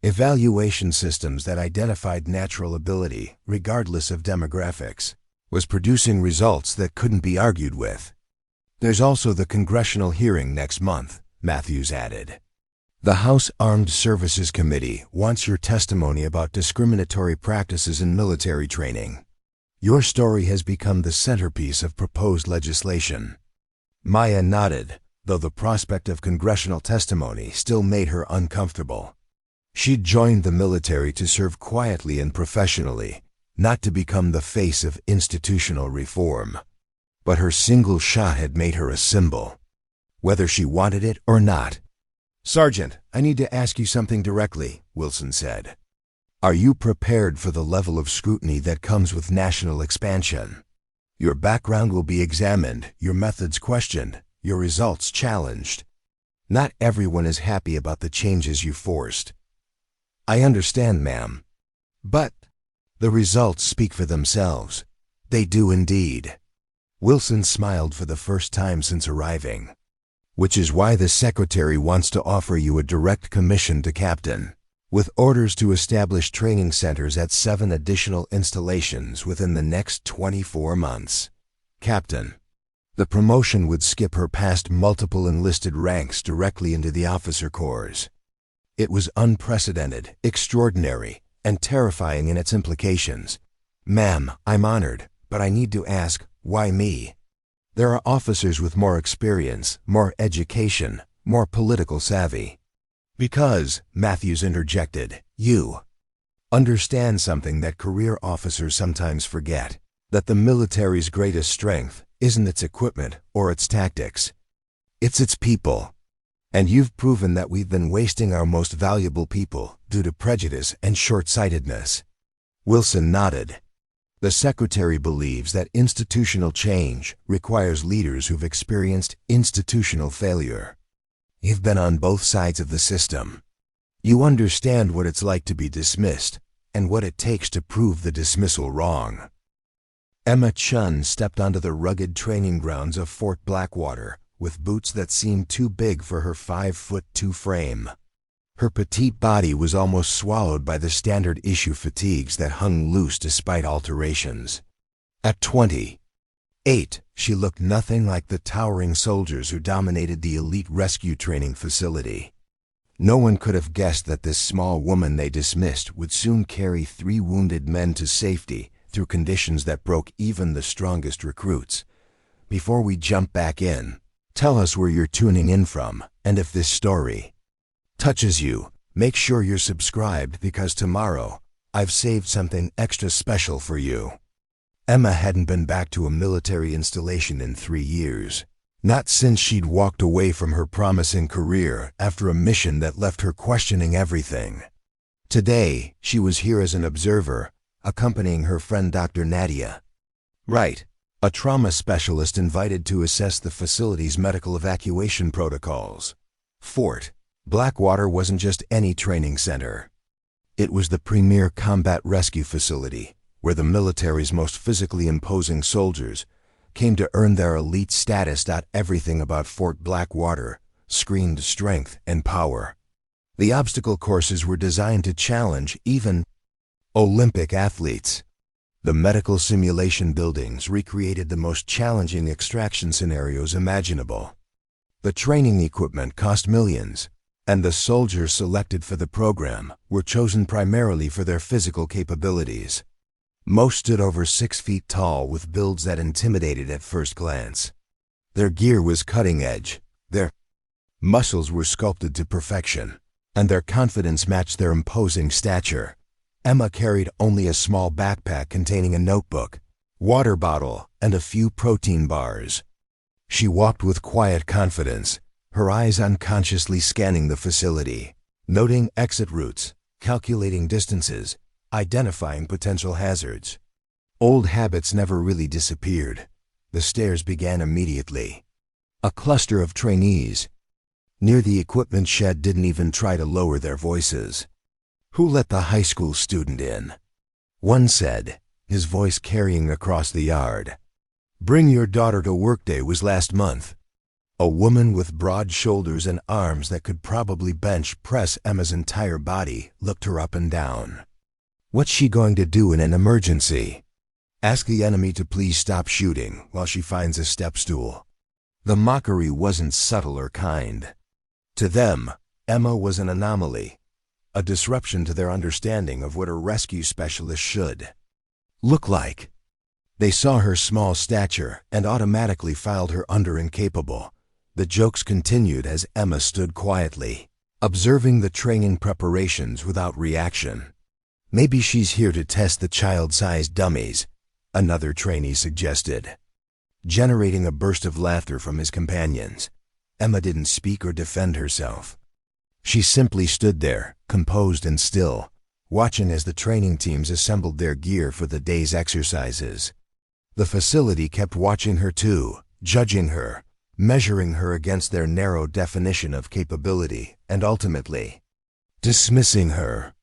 evaluation systems that identified natural ability, regardless of demographics, was producing results that couldn't be argued with. There's also the congressional hearing next month, Matthews added. The House Armed Services Committee wants your testimony about discriminatory practices in military training. Your story has become the centerpiece of proposed legislation. Maya nodded, though the prospect of congressional testimony still made her uncomfortable. She'd joined the military to serve quietly and professionally, not to become the face of institutional reform. But her single shot had made her a symbol, whether she wanted it or not. Sergeant, I need to ask you something directly, Wilson said. Are you prepared for the level of scrutiny that comes with national expansion? Your background will be examined, your methods questioned, your results challenged. Not everyone is happy about the changes you forced. I understand, ma'am. But the results speak for themselves. They do indeed. Wilson smiled for the first time since arriving. Which is why the Secretary wants to offer you a direct commission to captain, with orders to establish training centers at 7 additional installations within the next 24 months. Captain. The promotion would skip her past multiple enlisted ranks directly into the officer corps. It was unprecedented, extraordinary, and terrifying in its implications. Ma'am, I'm honored, but I need to ask, why me? There are officers with more experience, more education, more political savvy. Because, Matthews interjected, you understand something that career officers sometimes forget, that the military's greatest strength isn't its equipment or its tactics. It's its people. And you've proven that we've been wasting our most valuable people due to prejudice and short-sightedness. Wilson nodded. The Secretary believes that institutional change requires leaders who've experienced institutional failure. You've been on both sides of the system. You understand what it's like to be dismissed and what it takes to prove the dismissal wrong. Emma Chun stepped onto the rugged training grounds of Fort Blackwater with boots that seemed too big for her 5'2" frame. Her petite body was almost swallowed by the standard issue fatigues that hung loose despite alterations. At 28, she looked nothing like the towering soldiers who dominated the elite rescue training facility. No one could have guessed that this small woman they dismissed would soon carry 3 wounded men to safety through conditions that broke even the strongest recruits. Before we jump back in, tell us where you're tuning in from, and if this story touches you, make sure you're subscribed because tomorrow I've saved something extra special for you. Emma hadn't been back to a military installation in 3 years. Not since she'd walked away from her promising career after a mission that left her questioning everything. Today, she was here as an observer, accompanying her friend Dr. Nadia. Right, a trauma specialist invited to assess the facility's medical evacuation protocols. Fort Blackwater wasn't just any training center. It was the premier combat rescue facility, where the military's most physically imposing soldiers came to earn their elite status. Everything about Fort Blackwater screamed strength and power. The obstacle courses were designed to challenge even Olympic athletes. The medical simulation buildings recreated the most challenging extraction scenarios imaginable. The training equipment cost millions, and the soldiers selected for the program were chosen primarily for their physical capabilities. Most stood over 6 feet tall with builds that intimidated at first glance. Their gear was cutting edge, their muscles were sculpted to perfection, and their confidence matched their imposing stature. Emma carried only a small backpack containing a notebook, water bottle, and a few protein bars. She walked with quiet confidence, her eyes unconsciously scanning the facility, noting exit routes, calculating distances, identifying potential hazards. Old habits never really disappeared. The stares began immediately. A cluster of trainees near the equipment shed didn't even try to lower their voices. "Who let the high school student in?" one said, his voice carrying across the yard. "Bring your daughter to workday was last month." A woman with broad shoulders and arms that could probably bench press Emma's entire body looked her up and down. "What's she going to do in an emergency?" "Ask the enemy to please stop shooting while she finds a step stool." The mockery wasn't subtle or kind. To them, Emma was an anomaly, a disruption to their understanding of what a rescue specialist should look like. They saw her small stature and automatically filed her under incapable. The jokes continued as Emma stood quietly, observing the training preparations without reaction. "Maybe she's here to test the child-sized dummies," another trainee suggested, generating a burst of laughter from his companions. Emma didn't speak or defend herself. She simply stood there, composed and still, watching as the training teams assembled their gear for the day's exercises. The facility kept watching her too, judging her, measuring her against their narrow definition of capability, and ultimately dismissing her.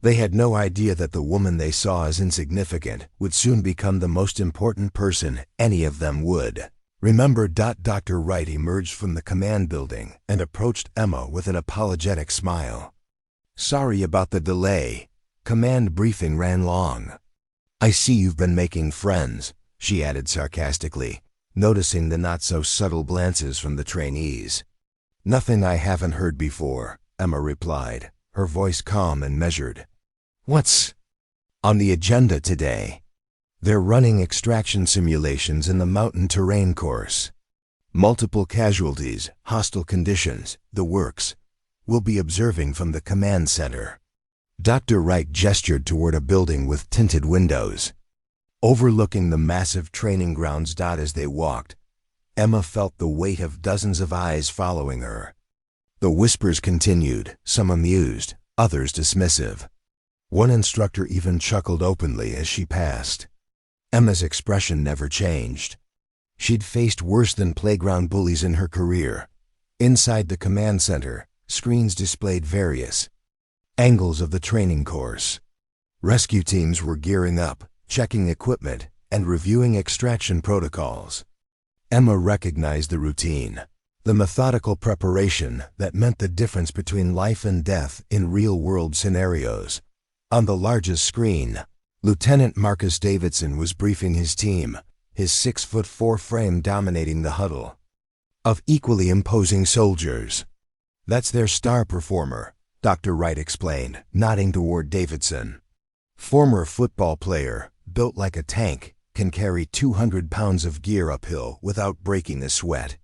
They had no idea that the woman they saw as insignificant would soon become the most important person any of them would. "Remember." Dr. Wright emerged from the command building and approached Emma with an apologetic smile. "Sorry about the delay. Command briefing ran long." "I see you've been making friends," she added sarcastically, noticing the not-so-subtle glances from the trainees. "Nothing I haven't heard before," Emma replied, her voice calm and measured. "What's on the agenda today?" "They're running extraction simulations in the mountain terrain course. Multiple casualties, hostile conditions, the works. We'll be observing from the command center." Dr. Wright gestured toward a building with tinted windows, overlooking the massive training grounds. As they walked, Emma felt the weight of dozens of eyes following her. The whispers continued, some amused, others dismissive. One instructor even chuckled openly as she passed. Emma's expression never changed. She'd faced worse than playground bullies in her career. Inside the command center, screens displayed various angles of the training course. Rescue teams were gearing up, checking equipment, and reviewing extraction protocols. Emma recognized the routine, the methodical preparation that meant the difference between life and death in real-world scenarios. On the largest screen, Lieutenant Marcus Davidson was briefing his team, his 6'4" frame dominating the huddle of equally imposing soldiers. That's their star performer, Dr. Wright explained, nodding toward Davidson. Former football player, built like a tank, can carry 200 pounds of gear uphill without breaking a sweat.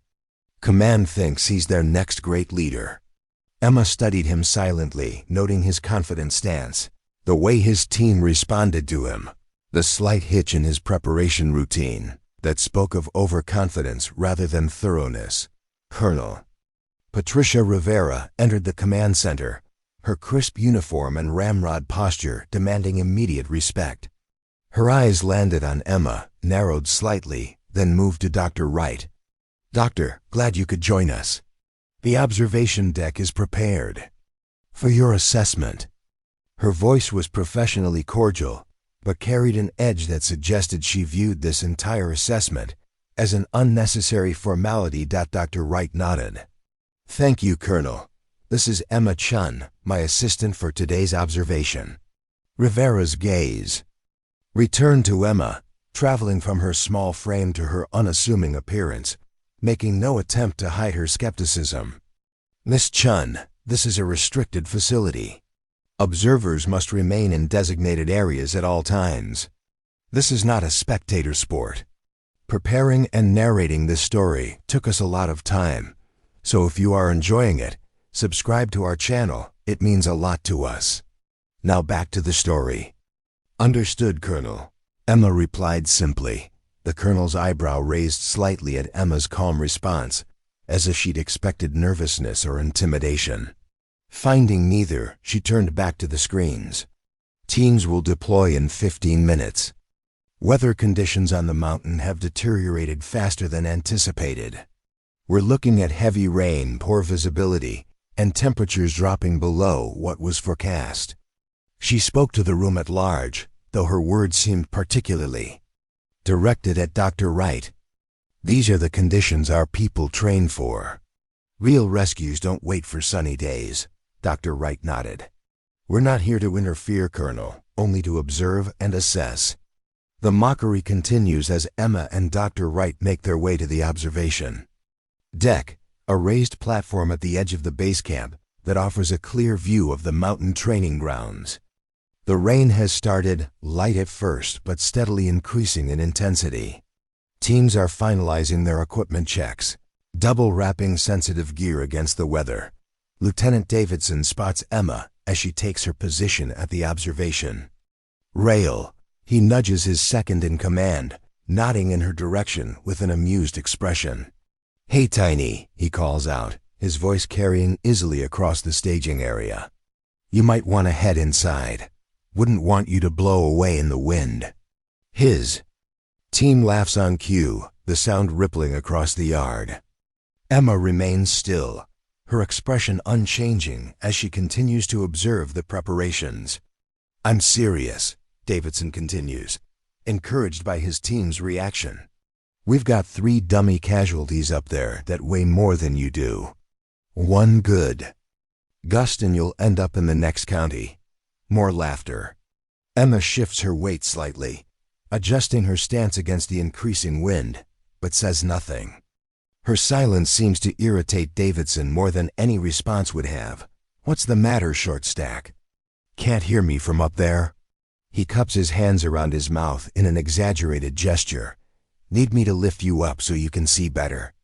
Command thinks he's their next great leader. Emma studied him silently, noting his confident stance, the way his team responded to him, the slight hitch in his preparation routine that spoke of overconfidence rather than thoroughness. Colonel Patricia Rivera entered the command center, her crisp uniform and ramrod posture demanding immediate respect. Her eyes landed on Emma, narrowed slightly, then moved to Dr. Wright. "Doctor, glad you could join us. The observation deck is prepared for your assessment." Her voice was professionally cordial, but carried an edge that suggested she viewed this entire assessment as an unnecessary formality. Dr. Wright nodded. "Thank you, Colonel. This is Emma Chun, my assistant for today's observation." Rivera's gaze returned to Emma, traveling from her small frame to her unassuming appearance, making no attempt to hide her skepticism. "Miss Chun, this is a restricted facility. Observers must remain in designated areas at all times. This is not a spectator sport. Preparing and narrating this story took us a lot of time, so if you are enjoying it, subscribe to our channel. It means a lot to us. Now back to the story." "Understood, Colonel," Emma replied simply, the Colonel's eyebrow raised slightly at Emma's calm response, as if she'd expected nervousness or intimidation. Finding neither, she turned back to the screens. "Teams will deploy in 15 minutes. Weather conditions on the mountain have deteriorated faster than anticipated. We're looking at heavy rain, poor visibility, and temperatures dropping below what was forecast." She spoke to the room at large, though her words seemed particularly directed at Dr. Wright. "These are the conditions our people train for. Real rescues don't wait for sunny days." Dr. Wright nodded. "We're not here to interfere, Colonel, only to observe and assess." The mockery continues as Emma and Dr. Wright make their way to the observation deck, a raised platform at the edge of the base camp that offers a clear view of the mountain training grounds. The rain has started, light at first but steadily increasing in intensity. Teams are finalizing their equipment checks, double wrapping sensitive gear against the weather. Lieutenant Davidson spots Emma as she takes her position at the observation rail. He nudges his second in command, nodding in her direction with an amused expression. "Hey, Tiny," he calls out, his voice carrying easily across the staging area. "You might want to head inside. Wouldn't want you to blow away in the wind." His team laughs on cue, the sound rippling across the yard. Emma remains still, her expression unchanging as she continues to observe the preparations. "I'm serious," Davidson continues, encouraged by his team's reaction. "We've got 3 dummy casualties up there that weigh more than you do. One good gust and you'll end up in the next county." More laughter. Emma shifts her weight slightly, adjusting her stance against the increasing wind, but says nothing. Her silence seems to irritate Davidson more than any response would have. "What's the matter, Short Stack? Can't hear me from up there?" He cups his hands around his mouth in an exaggerated gesture. "Need me to lift you up so you can see better?"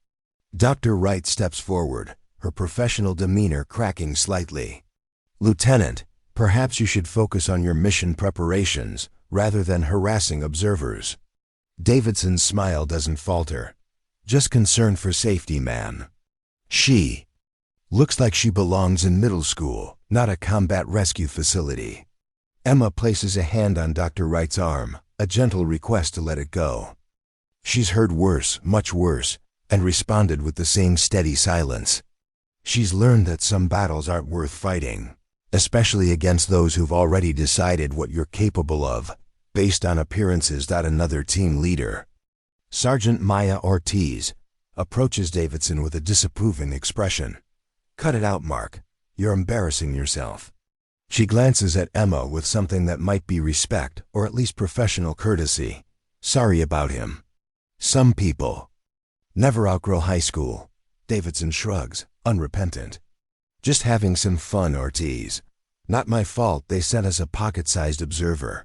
Dr. Wright steps forward, her professional demeanor cracking slightly. "Lieutenant, perhaps you should focus on your mission preparations rather than harassing observers." Davidson's smile doesn't falter. "Just concerned for safety, man. She looks like she belongs in middle school, not a combat rescue facility." Emma places a hand on Dr. Wright's arm, a gentle request to let it go. She's heard worse, much worse, and responded with the same steady silence. She's learned that some battles aren't worth fighting, especially against those who've already decided what you're capable of, based on appearances. Another team leader, Sergeant Maya Ortiz, approaches Davidson with a disapproving expression. "Cut it out, Mark. You're embarrassing yourself." She glances at Emma with something that might be respect or at least professional courtesy. "Sorry about him. Some people never outgrow high school." Davidson shrugs, unrepentant. Just having some fun, Ortiz. Not my fault they sent us a pocket-sized observer.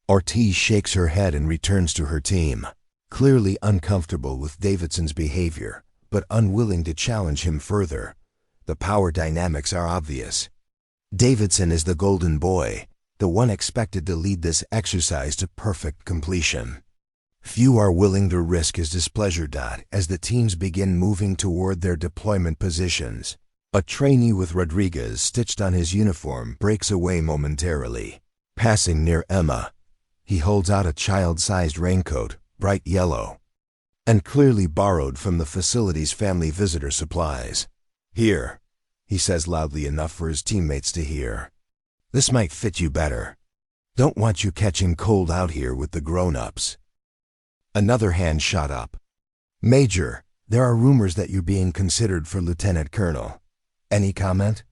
Ortiz shakes her head and returns to her team, clearly uncomfortable with Davidson's behavior, but unwilling to challenge him further. The power dynamics are obvious. Davidson is the golden boy, the one expected to lead this exercise to perfect completion. Few are willing to risk his displeasure. As the teams begin moving toward their deployment positions, a trainee with Rodriguez stitched on his uniform breaks away momentarily. Passing near Emma, he holds out a child-sized raincoat, bright yellow, and clearly borrowed from the facility's family visitor supplies. "Here," he says loudly enough for his teammates to hear. "This might fit you better. Don't want you catching cold out here with the grown-ups." Another hand shot up. "Major, there are rumors that you're being considered for lieutenant colonel. Any comment?"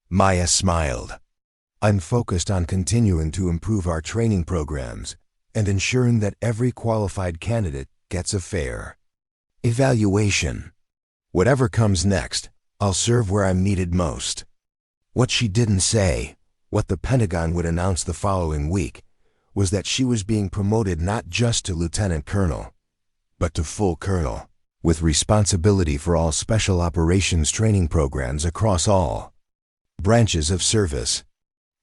Maya smiled. "I'm focused on continuing to improve our training programs and ensuring that every qualified candidate gets a fair evaluation. Whatever comes next, I'll serve where I'm needed most." What she didn't say, what the Pentagon would announce the following week, was that she was being promoted not just to lieutenant colonel, but to full colonel, with responsibility for all special operations training programs across all branches of service.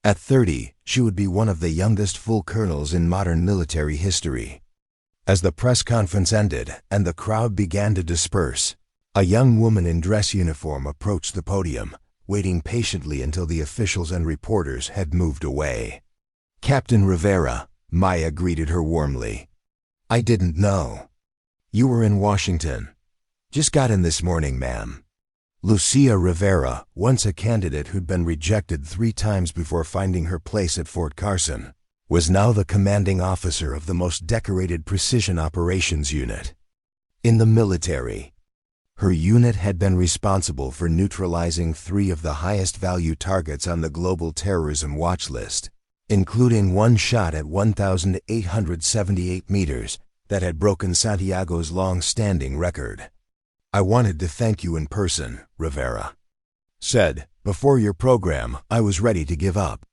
At 30, she would be one of the youngest full colonels in modern military history. As the press conference ended and the crowd began to disperse, a young woman in dress uniform approached the podium, waiting patiently until the officials and reporters had moved away. "Captain Rivera," Maya greeted her warmly. "I didn't know you were in Washington." "Just got in this morning, ma'am." Lucia Rivera, once a candidate who'd been rejected 3 times before finding her place at Fort Carson, was now the commanding officer of the most decorated precision operations unit in the military. Her unit had been responsible for neutralizing 3 of the highest value targets on the global terrorism watch list, including one shot at 1,878 meters that had broken Santiago's long-standing record. "I wanted to thank you in person," Rivera said. "Before your program, I was ready to give up.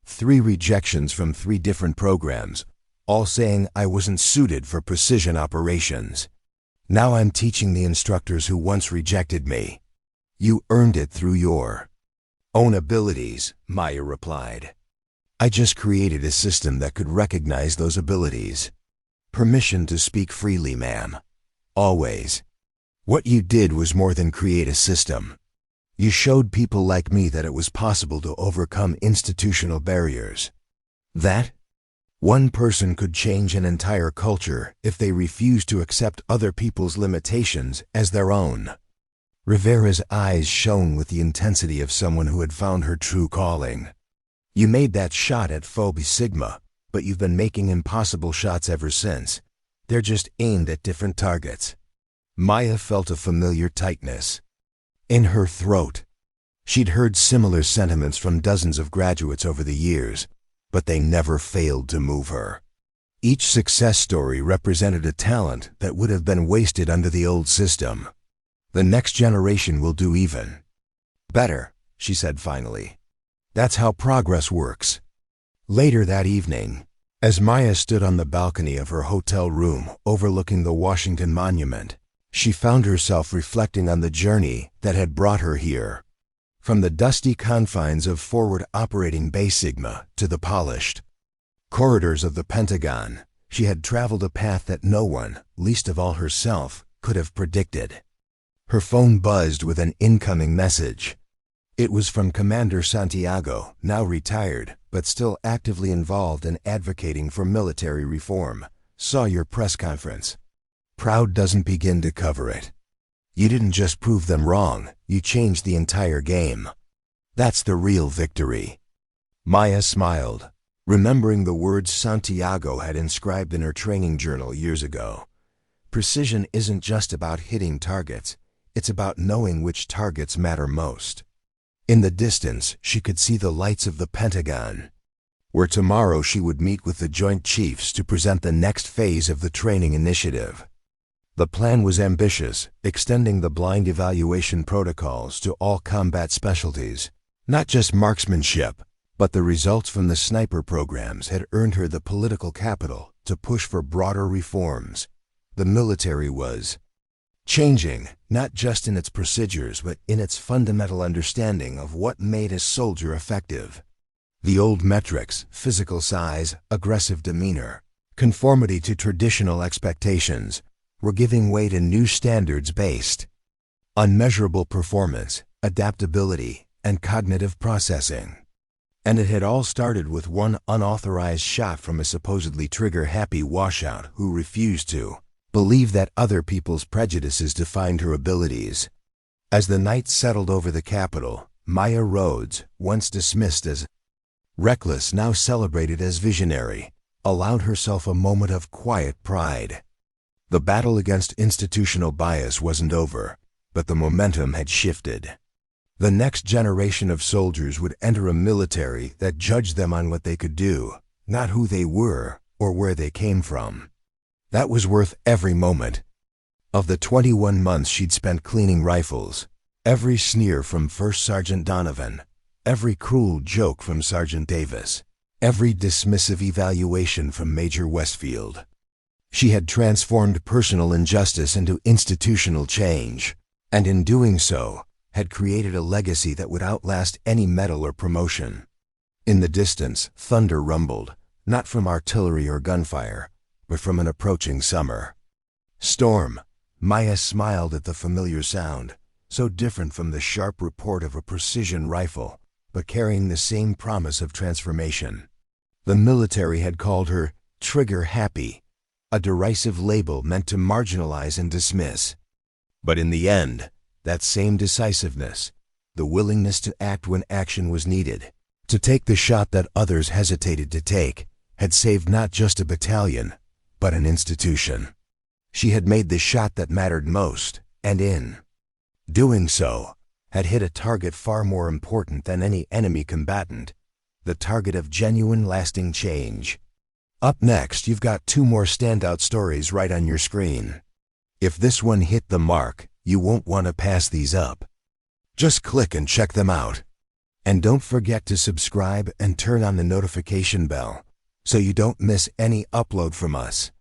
3 rejections from 3 different programs, all saying I wasn't suited for precision operations. Now I'm teaching the instructors who once rejected me. You earned it through your own abilities," Maya replied. "I just created a system that could recognize those abilities. Permission to speak freely, ma'am. Always. What you did was more than create a system. You showed people like me that it was possible to overcome institutional barriers. That one person could change an entire culture if they refused to accept other people's limitations as their own." Rivera's eyes shone with the intensity of someone who had found her true calling. "You made that shot at FOB Sigma, but you've been making impossible shots ever since. They're just aimed at different targets." Maya felt a familiar tightness in her throat. She'd heard similar sentiments from dozens of graduates over the years, but they never failed to move her. Each success story represented a talent that would have been wasted under the old system. "The next generation will do even better," she said finally. "That's how progress works." Later that evening, as Maya stood on the balcony of her hotel room overlooking the Washington Monument, she found herself reflecting on the journey that had brought her here. From the dusty confines of forward operating Base Sigma to the polished corridors of the Pentagon, she had traveled a path that no one, least of all herself, could have predicted. Her phone buzzed with an incoming message. It was from Commander Santiago, now retired, but still actively involved in advocating for military reform. "Saw your press conference. Proud doesn't begin to cover it. You didn't just prove them wrong, you changed the entire game. That's the real victory." Maya smiled, remembering the words Santiago had inscribed in her training journal years ago. Precision isn't just about hitting targets, it's about knowing which targets matter most. In the distance, she could see the lights of the Pentagon, where tomorrow she would meet with the Joint Chiefs to present the next phase of the training initiative. The plan was ambitious, extending the blind evaluation protocols to all combat specialties, not just marksmanship, but the results from the sniper programs had earned her the political capital to push for broader reforms. The military was changing, not just in its procedures, but in its fundamental understanding of what made a soldier effective. The old metrics, physical size, aggressive demeanor, conformity to traditional expectations, were giving way to new standards based on measurable performance, adaptability, and cognitive processing. And it had all started with one unauthorized shot from a supposedly trigger-happy washout who refused to believe that other people's prejudices defined her abilities. As the night settled over the capital, Maya Rhodes, once dismissed as reckless, now celebrated as visionary, allowed herself a moment of quiet pride. The battle against institutional bias wasn't over, but the momentum had shifted. The next generation of soldiers would enter a military that judged them on what they could do, not who they were or where they came from. That was worth every moment. Of the 21 months she'd spent cleaning rifles, every sneer from First Sergeant Donovan, every cruel joke from Sergeant Davis, every dismissive evaluation from Major Westfield. She had transformed personal injustice into institutional change, and in doing so, had created a legacy that would outlast any medal or promotion. In the distance, thunder rumbled, not from artillery or gunfire, but from an approaching summer storm. Maya smiled at the familiar sound, so different from the sharp report of a precision rifle, but carrying the same promise of transformation. The military had called her trigger-happy, a derisive label meant to marginalize and dismiss. But in the end, that same decisiveness, the willingness to act when action was needed, to take the shot that others hesitated to take, had saved not just a battalion, but an institution. She had made the shot that mattered most, and in doing so, had hit a target far more important than any enemy combatant, the target of genuine lasting change. Up next, you've got two more standout stories right on your screen. If this one hit the mark, you won't want to pass these up. Just click and check them out. And don't forget to subscribe and turn on the notification bell so you don't miss any upload from us.